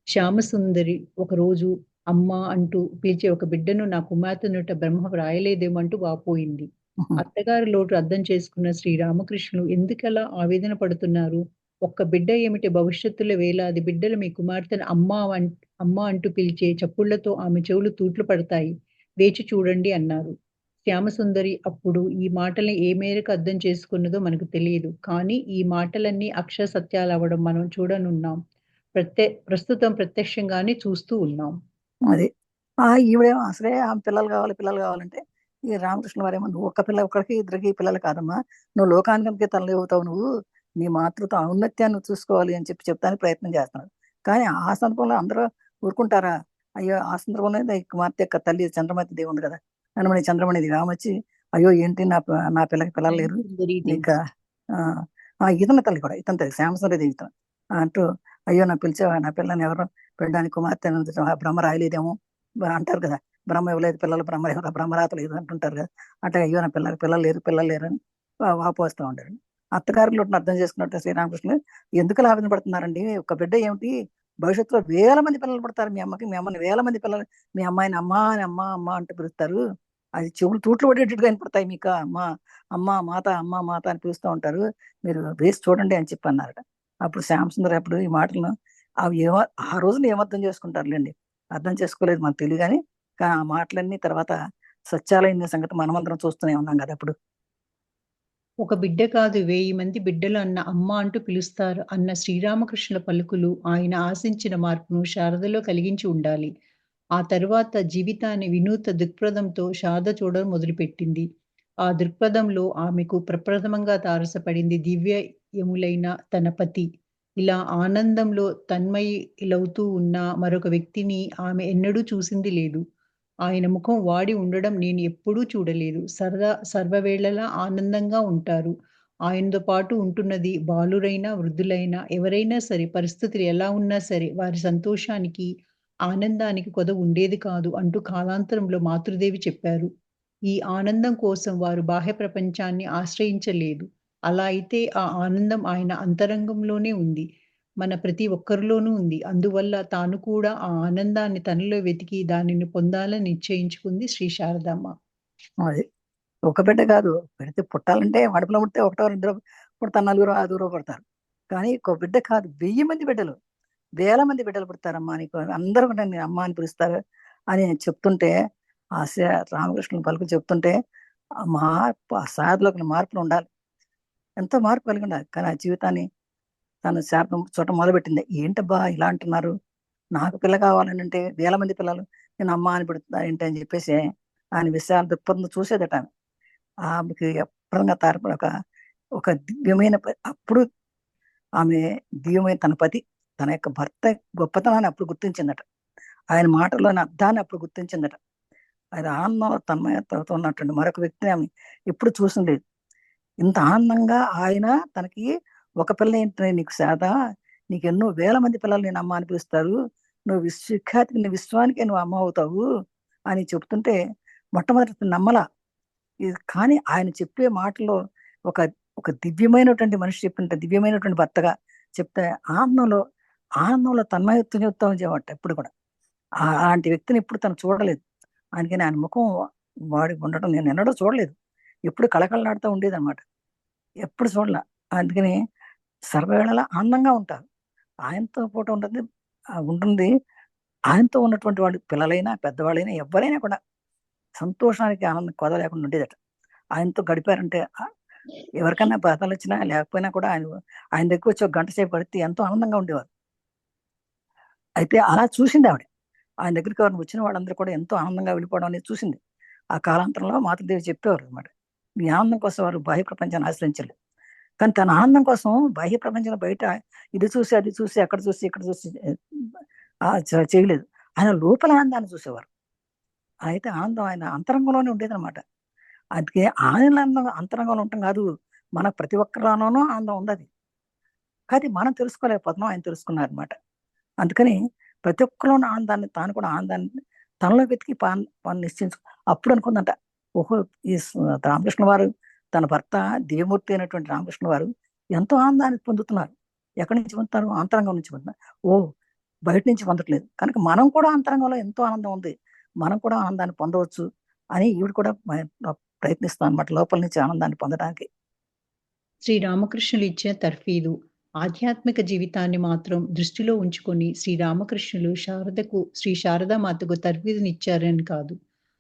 శ్యామసుందరి ఒకరోజు అమ్మా అంటూ పిలిచే ఒక బిడ్డను నా కుమార్తె నోట బ్రహ్మ వ్రాయలేదేమంటూ వాపోయింది. అత్తగారి లోటు అర్థం చేసుకున్న శ్రీరామకృష్ణులు ఎందుకలా ఆవేదన పడుతున్నారు? ఒక్క బిడ్డ ఏమిటి, భవిష్యత్తులో వేలాది బిడ్డలు మీ కుమార్తెను అమ్మా అంటూ పిలిచే చప్పుళ్లతో ఆమె చెవులు తూట్లు పడతాయి, వేచి చూడండి అన్నారు. శ్యామసుందరి అప్పుడు ఈ మాటల్ని ఏ మేరకు అర్థం చేసుకున్నదో మనకు తెలియదు. కానీ ఈ మాటలన్నీ అక్షర సత్యాలవ్వడం మనం చూడనున్నాం. ప్రస్తుతం ప్రత్యక్షంగానే చూస్తూ ఉన్నాం. అది ఈవిడేమో అసలే ఆమె పిల్లలు కావాలంటే, ఈ రామకృష్ణ వారేమో, నువ్వు ఒక్క పిల్ల ఒక్కడికి ఇద్దరికి పిల్లలు కాదమ్మా, నువ్వు లోకానికే తల్లి అవుతావు, నువ్వు నీ మాతృత్వ ఔన్నత్యాన్ని చూసుకోవాలి అని చెప్తానికి ప్రయత్నం చేస్తున్నాడు. కానీ ఆ సందర్భంలో అందరూ ఊరుకుంటారా? అయ్యో, ఆ సందర్భంలో ఈ కుమార్తె యొక్క తల్లి చంద్రమతి దేవి ఉంది కదా, చంద్రమణి దేవి, ఆమె వచ్చి, అయ్యో ఏంటి నా పిల్లకి పిల్లలు లేరు, ఇంకా ఇతని తల్లి కూడా, ఇతని తల్లి శ్యామసుందరి దేవి అంటూ, అయ్యో నా పిల్లని ఎవరు పెట్టడానికి, కుమార్తె బ్రహ్మ రాయలేదేమో అంటారు కదా, బ్రహ్మ ఇవ్వలేదు పిల్లలు, బ్రహ్మరాత లేదు అంటుంటారు కదా, అంటే అయ్యో నా పిల్లలు లేరు అని వాపోస్తూ ఉంటారు. అత్తగారిలో అర్థం చేసుకున్నట్టు శ్రీరామకృష్ణ, ఎందుకు లాభం పడుతున్నారండి, ఒక బిడ్డ ఏమిటి, భవిష్యత్తులో వేల మంది పిల్లలు పడతారు, మీ అమ్మని వేల మంది పిల్లలు, మీ అమ్మాయిని అమ్మ అని అమ్మ అంటూ పిలుస్తారు, అది చెవులు తూట్లు పడేటట్టుగా వినపడతాయి మీకు, అమ్మ మాత అని పిలుస్తూ ఉంటారు, మీరు వేసి చూడండి అని చెప్పి అన్నారట. అప్పుడు శ్యామసుందర్ అప్పుడు ఈ మాటలను అవి ఆ రోజున ఏమర్థం చేసుకుంటారులేండి, అర్థం చేసుకోలేదు మనకు తెలియదు, కానీ ఆ మాటలన్నీ తర్వాత సత్యాలైన సంగతి మనమందరం చూస్తూనే ఉన్నాం కదా. అప్పుడు ఒక బిడ్డ కాదు, 1000 మంది బిడ్డలు అన్న అమ్మ అంటూ పిలుస్తారు అన్న శ్రీరామకృష్ణుల పలుకులు ఆయన ఆశించిన మార్పును శారదలో కలిగించి ఉండాలి. ఆ తరువాత జీవితాన్ని వినూత్న దృక్పథంతో శారద చూడడం మొదలుపెట్టింది. ఆ దృక్పథంలో ఆమెకు ప్రప్రథమంగా తారసపడింది దివ్యయములైన తన పతి. ఇలా ఆనందంలో తన్మయులవుతూ ఉన్న మరొక వ్యక్తిని ఆమె ఎన్నడూ చూసింది లేదు. ఆయన ముఖం వాడి ఉండడం నేను ఎప్పుడూ చూడలేదు. సర్వవేళలా ఆనందంగా ఉంటారు. ఆయనతో పాటు ఉంటున్నది బాలురైనా, వృద్ధులైనా, ఎవరైనా సరే, పరిస్థితులు ఎలా ఉన్నా సరే వారి సంతోషానికి, ఆనందానికి కొదవ ఉండేది కాదు అంటూ కాలాంతరంలో మాతృదేవి చెప్పారు. ఈ ఆనందం కోసం వారు బాహ్య ప్రపంచాన్ని ఆశ్రయించలేదు. అలా అయితే ఆ ఆనందం ఆయన అంతరంగంలోనే ఉంది. మన ప్రతి ఒక్కరిలోనూ ఉంది. అందువల్ల తాను కూడా ఆ ఆనందాన్ని తనలో వెతికి దానిని పొందాలని నిశ్చయించుకుంది శ్రీ శారదాంబ. అది ఒక బిడ్డ కాదు, పెడితే పుట్టాలంటే కడుపులో పుడితే ఒకటో రెండో పుడతారు, నలుగురో ఐదుగురో పుడతారు. కానీ ఒక బిడ్డ కాదు, 1000 మంది బిడ్డలు, వేల మంది బిడ్డలు పుడతారమ్మా నీకు, అందరూ కూడా నేను అమ్మ అని పిలుస్తారు అని చెప్తుంటే, ఆ రామకృష్ణుల పలుకు చెప్తుంటే ఆ మార్పు, ఆ సాధలోకి మార్పులు ఉండాలి, ఎంతో మార్పు కలిగి ఉండాలి. కానీ ఆ జీవితాన్ని తను శాతం చూడటం మొదలుపెట్టింది. ఏంటబ్బా ఇలా అంటున్నారు, నాకు పిల్ల కావాలని అంటే వేల మంది పిల్లలు నేను అమ్మ అని పెడుతున్నా ఏంటి అని చెప్పేసి ఆయన విషయాలు దృక్పథం చూసేదట ఆమె. ఆమెకి ఎప్పుడన్నా తారపడి ఒక ఒక దివ్యమైన అప్పుడు ఆమె దివ్యమైన తన పతి, తన యొక్క భర్త గొప్పతనాన్ని అప్పుడు గుర్తించిందట. ఆయన మాటల్లోని అర్థాన్ని అప్పుడు గుర్తించిందట. ఆయన ఆనందంలో తన్మయత్వంతో ఉన్నటువంటి మరొక వ్యక్తిని ఆమె ఎప్పుడు చూసిండేది. ఇంత ఆనందంగా ఆయన తనకి ఒక పిల్ల ఏంటనే నీకు శాత, నీకు ఎన్నో వేల మంది పిల్లలు నేను అమ్మ అని పిలుస్తారు, నువ్వు విశ్వఖ్యాతికి నీ విశ్వానికే నువ్వు అమ్మ అవుతావు అని చెప్తుంటే మొట్టమొదటి నమ్మలా. ఇది కానీ ఆయన చెప్పే మాటలో ఒక ఒక దివ్యమైనటువంటి మనిషి చెప్పినట్టు దివ్యమైనటువంటి భర్తగా చెప్తే ఆనందంలో ఆనందంలో తన్మయత్వం చెప్తా ఉండేవాట ఎప్పుడు కూడా. అలాంటి వ్యక్తిని ఇప్పుడు తను చూడలేదు. అందుకని ఆయన ముఖం వాడి ఉండటం నేను ఎన్నడూ చూడలేదు. ఎప్పుడు కళకళలాడుతూ ఉండేదన్నమాట, ఎప్పుడు చూడలే. అందుకని సర్వవేళలా ఆనందంగా ఉంటారు. ఆయనతో పాటు ఉంటుంది. ఆయనతో ఉన్నటువంటి వాళ్ళు పిల్లలైనా పెద్దవాళ్ళైనా ఎవరైనా కూడా సంతోషానికి ఆనందం కొద లేకుండా ఉండేదట. ఆయనతో గడిపారంటే ఎవరికైనా బాధలు వచ్చినా లేకపోయినా కూడా ఆయన దగ్గర వచ్చి ఒక గంట సేపు గడితే ఎంతో ఆనందంగా ఉండేవారు. అయితే అలా చూసింది ఆవిడ. ఆయన దగ్గరికి ఎవరైనా వచ్చిన వాళ్ళందరూ కూడా ఎంతో ఆనందంగా వెళ్ళిపోవడం అనేది చూసింది. ఆ కాలాంతరంలో మాతృదేవి చెప్పేవారు అనమాట. మీ ఆనందం కోసం వారు బాహ్య ప్రపంచాన్ని ఆశ్రయించలేదు. కానీ తన ఆనందం కోసం బాహ్య ప్రపంచంలో బయట ఇది చూసి అది చూసి అక్కడ చూసి ఇక్కడ చూసి చేయలేదు. ఆయన లోపల ఆనందాన్ని చూసేవారు. అయితే ఆనందం ఆయన అంతరంగంలోనే ఉండేదన్నమాట. అందుకే ఆనందం అంతరంగంలో ఉండటం కాదు, మన ప్రతి ఒక్కరిలోనూ ఆనందం ఉంది. కానీ మనం తెలుసుకోలేకపోతున్నాం, ఆయన తెలుసుకున్నారనమాట. అందుకని ప్రతి ఒక్కరిలోని ఆనందాన్ని తాను కూడా ఆనందాన్ని తనలో వెతికి నిశ్చయించు. అప్పుడు అనుకుందంట, ఓహో ఈ రామకృష్ణ వారు తన భర్త దేవమూర్తి అయినటువంటి రామకృష్ణ వారు ఎంతో ఆనందాన్ని పొందుతున్నారు. ఎక్కడి నుంచి పొందుతారు? అంతరంగం నుంచి పొందుతున్నారు. ఓ బయట నుంచి పొందట్లేదు కనుక మనం కూడా అంతరంగంలో ఎంతో ఆనందం ఉంది, మనం కూడా ఆనందాన్ని పొందవచ్చు అని ఈవిడ కూడా ప్రయత్నిస్తాం అనమాట, లోపల నుంచి ఆనందాన్ని పొందడానికి. శ్రీ రామకృష్ణులు ఇచ్చిన తర్ఫీదు ఆధ్యాత్మిక జీవితాన్ని మాత్రం దృష్టిలో ఉంచుకొని శ్రీ రామకృష్ణులు శ్రీ శారదామాతకు తర్ఫీదునిచ్చారని కాదు.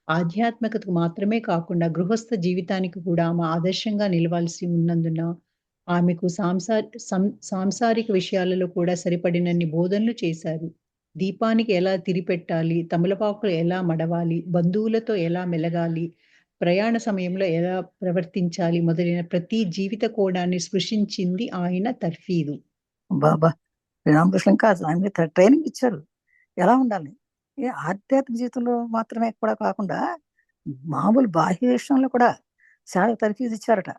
ఆధ్యాత్మికతకు మాత్రమే కాకుండా గృహస్థ జీవితానికి కూడా ఆమె ఆదర్శంగా నిలవాల్సి ఉన్నందున ఆమెకు సాంసారిక విషయాలలో కూడా సరిపడినన్ని బోధనలు చేశారు. దీపానికి ఎలా తిరిపెట్టాలి, తమలపాకులు ఎలా మడవాలి, బంధువులతో ఎలా మెలగాలి, ప్రయాణ సమయంలో ఎలా ప్రవర్తించాలి మొదలైన ప్రతి జీవిత కోణాన్ని స్పృశించింది ఆయన తర్ఫీదు. బాబా రామకృష్ణ ఇంకా ఆయన ట్రైనింగ్ ఇచ్చారు ఎలా ఉండాలి. ఆధ్యాత్మిక జీవితంలో మాత్రమే కూడా కాకుండా మామూలు బాహ్య విషయంలో కూడా చాలా తర్ఫీదు ఇచ్చారట.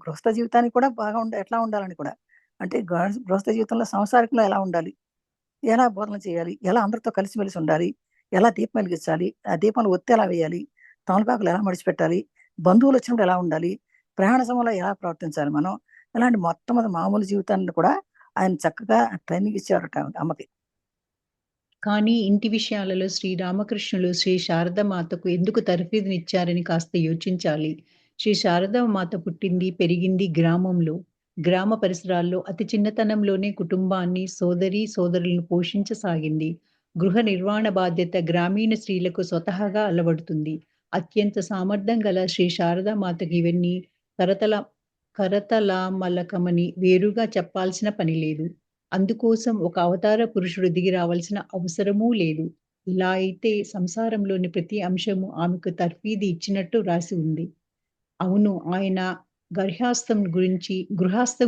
గృహస్థ జీవితానికి కూడా బాగా ఎట్లా ఉండాలని కూడా, అంటే గృహస్థ జీవితంలో సంసారికంలో ఎలా ఉండాలి, ఎలా బోధన చేయాలి, ఎలా అందరితో కలిసిమెలిసి ఉండాలి, ఎలా దీపం వెలిగించాలి, ఆ దీపాన్ని ఒత్తి ఎలా వేయాలి, తమలపాకులు ఎలా మడిచిపెట్టాలి, బంధువులు వచ్చినప్పుడు ఎలా ఉండాలి, ప్రయాణ సమయంలో ఎలా ప్రవర్తించాలి మనం, ఇలాంటి మొట్టమొదటి మామూలు జీవితాన్ని కూడా ఆయన చక్కగా ట్రైనింగ్ ఇచ్చారట అమ్మకి. కానీ ఇంటి విషయాలలో శ్రీ రామకృష్ణులు శ్రీ శారదామాతకు ఎందుకు తర్ఫీదునిచ్చారని కాస్త యోచించాలి. శ్రీ శారదామాత పుట్టింది, పెరిగింది గ్రామంలో. గ్రామ పరిసరాల్లో అతి చిన్నతనంలోనే కుటుంబాన్ని, సోదరులను పోషించసాగింది. గృహ నిర్వహణ బాధ్యత గ్రామీణ స్త్రీలకు స్వతహాగా అలవడుతుంది. అత్యంత సామర్థ్యం గల శ్రీ శారదామాతకి ఇవన్నీ కరతల కరతలామలకమని వేరుగా చెప్పాల్సిన పని లేదు. అందుకోసం ఒక అవతార పురుషుడు దిగి రావాల్సిన అవసరమూ లేదు. ఇలా అయితే సంసారంలోని ప్రతి అంశము ఆమెకు తర్ఫీదు ఇచ్చినట్టు రాసి ఉంది. అవును, ఆయన గృహాస్థం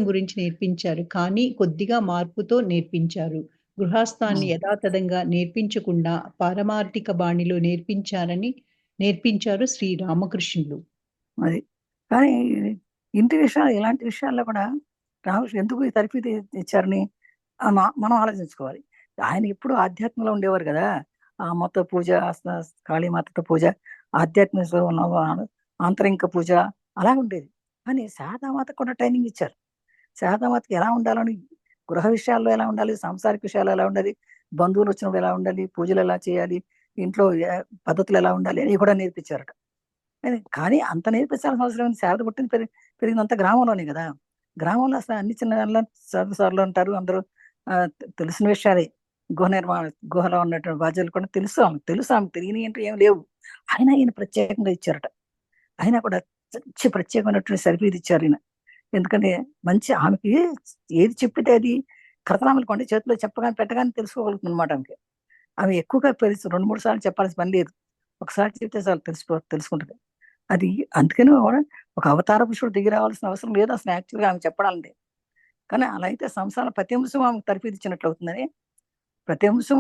గురించి నేర్పించారు. కానీ కొద్దిగా మార్పుతో నేర్పించారు. గృహస్థాన్ని యథాతథంగా నేర్పించకుండా పారమార్థిక బాణిలో నేర్పించారు శ్రీ రామకృష్ణులు. అది కానీ ఇంటి విషయాలు ఇలాంటి విషయాల్లో కూడా రామకృష్ణ ఎందుకు ఈ తర్ఫీదు ఇచ్చారని మనం ఆలోచించుకోవాలి. ఆయన ఎప్పుడు ఆధ్యాత్మంలో ఉండేవారు కదా, ఆ మొత్తం పూజ, కాళీమాతతో పూజ, ఆధ్యాత్మిక ఉన్న ఆంతరింక పూజ అలా ఉండేది. కానీ శారదామాత కూడా ట్రైనింగ్ ఇచ్చారు. శారదామాతకి ఎలా ఉండాలని, గృహ విషయాల్లో ఎలా ఉండాలి, సాంసారిక విషయాలు ఎలా ఉండాలి, బంధువులు వచ్చినప్పుడు ఎలా ఉండాలి, పూజలు ఎలా చేయాలి, ఇంట్లో పద్ధతులు ఎలా ఉండాలి అని కూడా నేర్పించారట. కానీ అంత నేర్పించాల్సిన అవసరం ఏంది? శారద పుట్టింది పెరిగిందంతా గ్రామంలోనే కదా. గ్రామంలో అసలు అన్ని చిన్న సార్లు అంటారు అందరూ. తెలిసిన విషయాలే. గుహలో ఉన్నటువంటి బాధ్యతలు కూడా తెలుసు ఆమె తెలియని అంటే ఏం లేవు. అయినా ఈయన ప్రత్యేకంగా ఇచ్చారట. అయినా కూడా మంచి ప్రత్యేకమైనటువంటి సర్వీస్ ఇచ్చారు ఈయన. ఎందుకంటే మంచి ఆమెకి ఏది చెప్పితే అది కరతలామలు కొంటే చేతిలో చెప్పగానే పెట్టగానే తెలుసుకోగలుగుతుంది అనమాట. ఆమె ఎక్కువగా 2-3 సార్లు చెప్పాల్సిన పని లేదు. ఒకసారి చెప్తే చాలు తెలుసుకుంటది. అది అందుకని ఒక అవతార పురుషుడు దిగి రావాల్సిన అవసరం లేదు అసలు యాక్చువల్గా ఆమె చెప్పడాలంటే. కానీ అలా అయితే సంసారం ప్రతి అంశం ఆమెకు తరఫీదిచ్చినట్లు అవుతుందని ప్రతి అంశం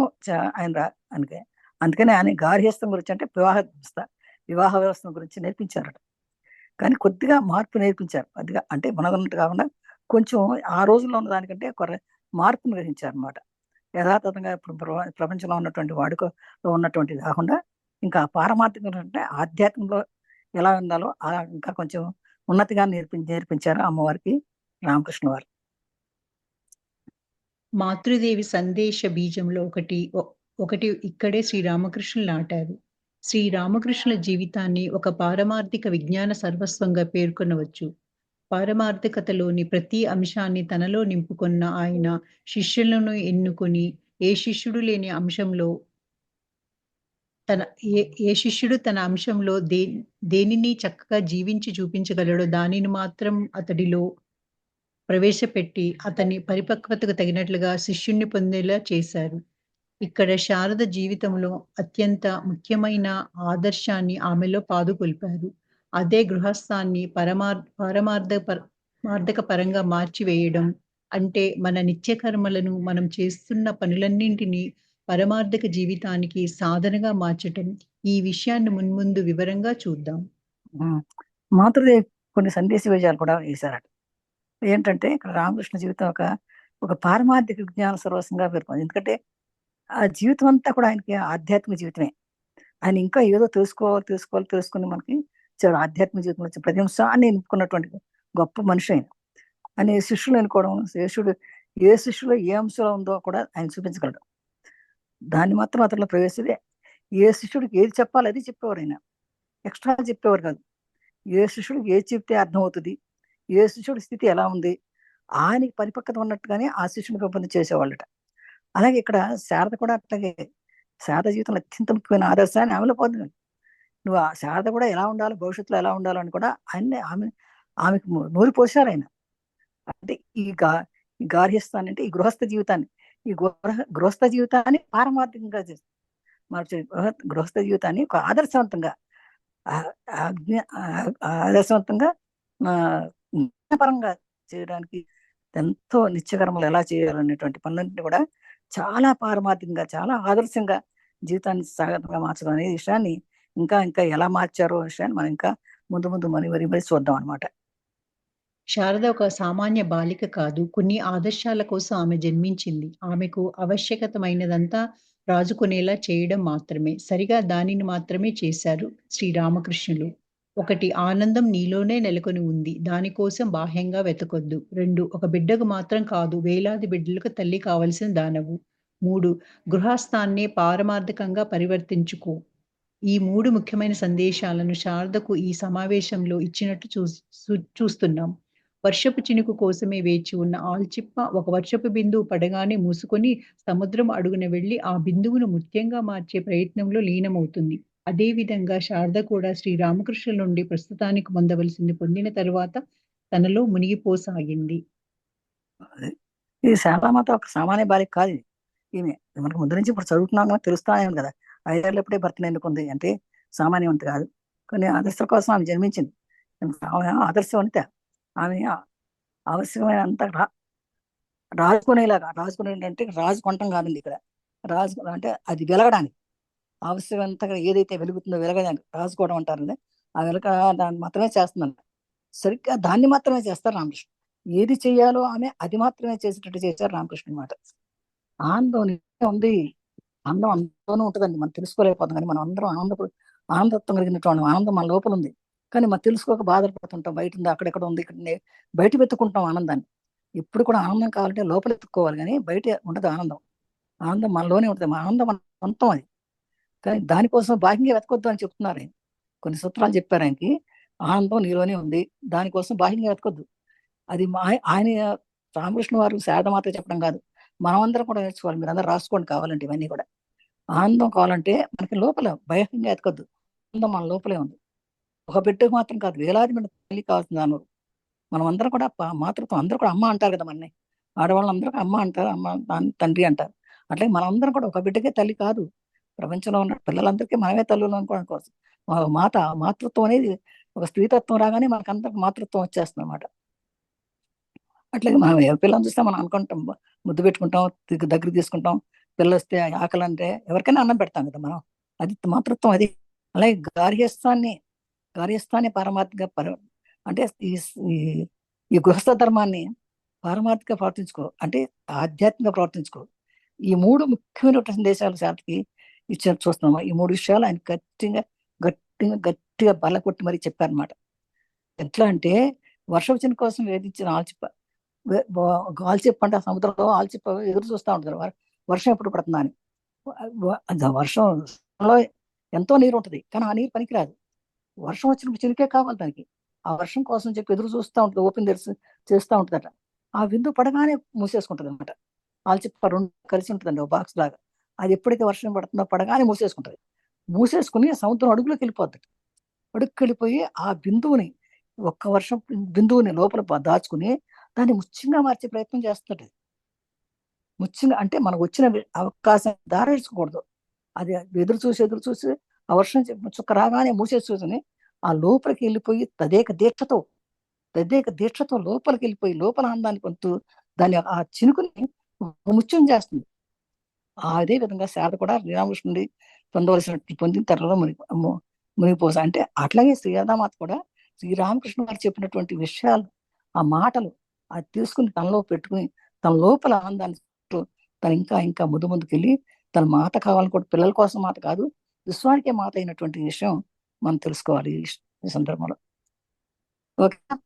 ఆయన అందుకని ఆయన గార్హస్థం గురించి అంటే వివాహ వ్యవస్థ గురించి నేర్పించారట. కానీ కొద్దిగా మార్పు నేర్పించారు. కొద్దిగా అంటే మనదన్నట్టు కాకుండా కొంచెం ఆ రోజుల్లో ఉన్న దానికంటే మార్పును గ్రహించారు అనమాట. యథాతథంగా ఇప్పుడు ప్రపంచంలో ఉన్నటువంటి వాడుకలో ఉన్నటువంటిది కాకుండా ఇంకా పారమార్థికంగా అంటే ఆధ్యాత్మికంలో ఎలా ఉండాలో అలా ఇంకా కొంచెం ఉన్నతిగా నేర్పించారు అమ్మవారికి రామకృష్ణ వారు. మాతృదేవి సందేశ బీజంలో ఒకటి ఇక్కడే శ్రీరామకృష్ణులు నాటారు. శ్రీరామకృష్ణుల జీవితాన్ని ఒక పారమార్థిక విజ్ఞాన సర్వస్వంగా పేర్కొనవచ్చు. పారమార్థికతలోని ప్రతి అంశాన్ని తనలో నింపుకొన్న ఆయన శిష్యులను ఎన్నుకొని ఏ శిష్యుడు లేని అంశంలో ఏ శిష్యుడు తన అంశంలో దేనిని చక్కగా జీవించి చూపించగలడో దానిని మాత్రం అతడిలో ప్రవేశపెట్టి అతని పరిపక్వతకు తగినట్లుగా శిష్యుణ్ణి పొందేలా చేశారు. ఇక్కడ శారద జీవితంలో అత్యంత ముఖ్యమైన ఆదర్శాన్ని ఆమెలో పాదుకొల్పారు. అదే గృహస్థాన్ని పారమార్థక పరంగా మార్చివేయడం అంటే మన నిత్య కర్మలను మనం చేస్తున్న పనులన్నింటినీ పరమార్థక జీవితానికి సాధనగా మార్చటం. ఈ విషయాన్ని మున్ముందు వివరంగా చూద్దాం. మాతృదేవి కొన్ని సందేశ విజయాలు కూడా వేశారట. ఏంటంటే ఇక్కడ రామకృష్ణ జీవితం ఒక పారమార్థిక విజ్ఞాన సర్వస్వంగా పేర్కొంది. ఎందుకంటే ఆ జీవితం అంతా కూడా ఆయనకి ఆధ్యాత్మిక జీవితమే. ఆయన ఇంకా ఏదో తెలుసుకుని మనకి ఆధ్యాత్మిక జీవితం వచ్చి ప్రతి అంశాన్ని నింపుకున్నటువంటి గొప్ప మనిషి ఆయన. అని శిష్యులు ఎన్నుకోవడం, ఏ శిష్యులో ఏ అంశంలో ఉందో కూడా ఆయన చూపించగలడు. దాన్ని మాత్రం అతనిలో ప్రవేశిదే. ఏ శిష్యుడికి ఏది చెప్పాలి అది చెప్పేవారు ఆయన. ఎక్స్ట్రా చెప్పేవారు కాదు. ఏ శిష్యుడికి ఏది చెప్తే అర్థమవుతుంది, ఏ శిష్యుడి స్థితి ఎలా ఉంది, ఆయనకి పరిపక్వత ఉన్నట్టుగానే ఆ శిష్యుని పెంపొంది చేసేవాళ్ళట. అలాగే ఇక్కడ శారద కూడా అట్లాగే. శారద జీవితంలో అత్యంత ముఖ్యమైన ఆదర్శాన్ని ఆమెలో పొందింది. నువ్వు ఆ శారద కూడా ఎలా ఉండాలో, భవిష్యత్తులో ఎలా ఉండాలో అని కూడా ఆమెకు నూరి పోశారు ఆయన. అంటే ఈ గార్హస్థాన్ని అంటే ఈ గృహస్థ జీవితాన్ని, గృహస్థ జీవితాన్ని పారమార్థికంగా చేస్తుంది. మార్చి గృహస్థ జీవితాన్ని ఒక ఆదర్శవంతంగా పరంగా చేయడానికి ఎంతో నిత్యకర్మలు ఎలా చేయాలనేటువంటి పనులన్నింటినీ కూడా చాలా పారమార్థికంగా, చాలా ఆదర్శంగా జీవితాన్ని సాగతంగా మార్చడం అనే విషయాన్ని ఇంకా ఎలా మార్చారో విషయాన్ని మనం ఇంకా ముందు మరి చూద్దాం అనమాట. శారద ఒక సామాన్య బాలిక కాదు. కొన్ని ఆదర్శాల కోసం ఆమె జన్మించింది. ఆమెకు ఆవశ్యకతమైనదంతా రాజుకునేలా చేయడం మాత్రమే. సరిగా దానిని మాత్రమే చేశారు శ్రీరామకృష్ణులు. 1 ఆనందం నీలోనే నెలకొని ఉంది. దానికోసం బాహ్యంగా వెతకొద్దు. 2 ఒక బిడ్డకు మాత్రం కాదు, వేలాది బిడ్డలకు తల్లి కావలసిన దానవు. 3 గృహస్థాన్నే పారమార్థకంగా పరివర్తించుకో. ఈ 3 ముఖ్యమైన సందేశాలను శారదకు ఈ సమావేశంలో ఇచ్చినట్టు చూస్తున్నాం. వర్షపు చినుకు కోసమే వేచి ఉన్న ఆల్చిప్ప ఒక వర్షపు బిందువు పడగానే మూసుకొని సముద్రం అడుగున వెళ్లి ఆ బిందువును ముత్యంగా మార్చే ప్రయత్నంలో లీనమవుతుంది. అదేవిధంగా శారద కూడా శ్రీరామకృష్ణుల నుండి ప్రస్తుతానికి పొందవలసింది పొందిన తరువాత తనలో మునిగిపోసాగింది. ఈ శారదామాత ఒక సామాన్య బాలిక కాదు. ఈమె మనకు ముందు నుంచి ఇప్పుడు చదువుతున్నాం కదా, తెలుస్తానే కదా. 5 ఏళ్ళు ఎప్పుడే భర్తను ఎన్నుకుంది అంటే సామాన్యవంత కాదు. కొన్ని ఆదర్శం కోసం ఆమె జన్మించింది. ఆదర్శవంత. ఆమె ఆవశ్యకమైనంత రాజుకునేలాగా, అంటే రాజు కొనటం కాదండి ఇక్కడ. రాజు అంటే అది వెలగడానికి ఆవశ్యకమంతగా ఏదైతే వెలుగుతుందో వెలగడానికి రాజుకోవడం అంటారు. ఆ వెలక దాన్ని మాత్రమే చేస్తుందంట. సరిగ్గా దాన్ని మాత్రమే చేస్తారు రామకృష్ణ. ఏది చెయ్యాలో ఆమె అది మాత్రమే చేసేటట్టు చేశారు రామకృష్ణ అనమాట. ఆనందం ఉంది, అందం అందరిలోనూ ఉంటుందండి. మనం తెలుసుకోలేకపోతాం, కానీ మనం అందరం ఆనందత్వం కలిగినటువంటి ఆనందం మన లోపల ఉంది, కానీ మనం తెలుసుకోక బాధపడుతుంటాం. బయట ఉంది, అక్కడెక్కడ ఉంది, ఇక్కడ బయట వెతుక్కుంటాం ఆనందాన్ని. ఇప్పుడు కూడా ఆనందం కావాలంటే లోపల ఎత్తుక్కోవాలి, కానీ బయట ఉండదు ఆనందం. ఆనందం మనలోనే ఉంటుంది, మన ఆనందం మన సొంతం అది. కానీ దానికోసం బాహ్యంగా వెతకొద్దు అని చెప్తున్నారు ఆయన. కొన్ని సూత్రాలు చెప్పారు ఆయనకి. ఆనందం నీలోనే ఉంది, దానికోసం బాహ్యంగా వెతకొద్దు. అది ఆయన రామకృష్ణ వారు శారదమాత చెప్పడం కాదు, మనమందరం కూడా నేర్చుకోవాలి. మీరు అందరూ రాసుకోండి కావాలంటే ఇవన్నీ కూడా. ఆనందం కావాలంటే మనకి లోపల బాహ్యంగా ఎతకొద్దు, ఆనందం మన లోపలే ఉంది. ఒక బిడ్డకు మాత్రం కాదు, వేలాది మంది తల్లి కావాల్సింది దాని. మనం అందరం కూడా మాతృత్వం, అందరూ కూడా అమ్మ అంటారు కదా మనని. ఆడవాళ్ళందరూ అమ్మ అంటారు, అమ్మ తండ్రి అంటారు. అట్లాగే మనందరం కూడా ఒక బిడ్డకే తల్లి కాదు, ప్రపంచంలో ఉన్న పిల్లలందరికీ మనమే తల్లులు అనుకోవడం. మాతృత్వం అనేది ఒక స్త్రీతత్వం రాగానే మనకందరికి మాతృత్వం వచ్చేస్తుంది అనమాట. అట్లాగే మనం ఏ పిల్లలు చూస్తే మనం అనుకుంటాం, ముద్దు పెట్టుకుంటాం, దగ్గర తీసుకుంటాం. పిల్లలు వస్తే ఆకలి అంటే ఎవరికైనా అన్నం పెడతాం కదా మనం, అది మాతృత్వం అది. అలాగే గార్హస్థాన్ని పారమార్థిక అంటే ఈ గృహస్థ ధర్మాన్ని పారమార్థిక ప్రవర్తించుకో, అంటే ఆధ్యాత్మిక ప్రవర్తించుకో. ఈ 3 ముఖ్యమైనటువంటి దేశాలు శాతకి ఇచ్చారు చూస్తున్నాము. ఈ 3 విషయాలు ఆయన గట్టిగా బల్ల కొట్టి మరీ చెప్పారనమాట. ఎట్లా అంటే వర్షపు చిన్న కోసం వేధించిన ఆల్చిప్ప అంటే సముద్రంలో ఆల్చిప్ప ఎదురు చూస్తూ ఉంటుంది వర్షం ఎప్పుడు పడుతుందా అని. వర్షంలో ఎంతో నీరు ఉంటుంది, కానీ ఆ నీరు పనికిరాదు. వర్షం వచ్చినప్పుడు చిలికే కావాలి దానికి. ఆ వర్షం కోసం చెప్పి ఎదురు చూస్తూ ఉంటుంది, ఓపెన్ తెరిచి చేస్తూ ఉంటుందట. ఆ విందు పడగానే మూసేసుకుంటుంది అనమాట. ఆల్చిప్ప 2 కలిసి ఉంటుందండి, ఒక బాక్స్ లాగా. అది ఎప్పుడైతే వర్షం పడుతుందో పడగానే మూసేసుకుంటుంది. మూసేసుకుని సముద్రం అడుగులోకి వెళ్ళిపోద్ది. అడుగుకి వెళ్ళిపోయి ఆ బిందువుని, ఒక్క వర్షం బిందువుని లోపల దాచుకుని దాన్ని ముత్యంగా మార్చే ప్రయత్నం చేస్తుంది. ముత్యంగా అంటే మనకు వచ్చిన అవకాశం దారేసుకోకూడదు. అది ఎదురు చూసి ఆ వర్షం చుక్క రాగానే మూసేసుకుని ఆ లోపలికి వెళ్ళిపోయి తదేక దీక్షతో లోపలికి వెళ్ళిపోయి లోపల ఆనందాన్ని పొందుతూ దాన్ని ఆ చినుకుని ముత్యం చేస్తుంది. అదే విధంగా శారద కూడా శ్రీరామకృష్ణుడి పొందిన తర్వాత మునిగిపోసా అంటే అట్లాగే శ్రీరామాత కూడా శ్రీరామకృష్ణ గారు చెప్పినటువంటి విషయాలు, ఆ మాటలు అది తీసుకుని తనలో పెట్టుకుని తన లోపల ఆనందాన్ని తను ఇంకా ముందుకెళ్ళి తన మాత కావాలనుకోవడం, పిల్లల కోసం మాట కాదు, విశ్వానికే మాత అయినటువంటి విషయం మనం తెలుసుకోవాలి ఈ సందర్భంలో. ఓకే.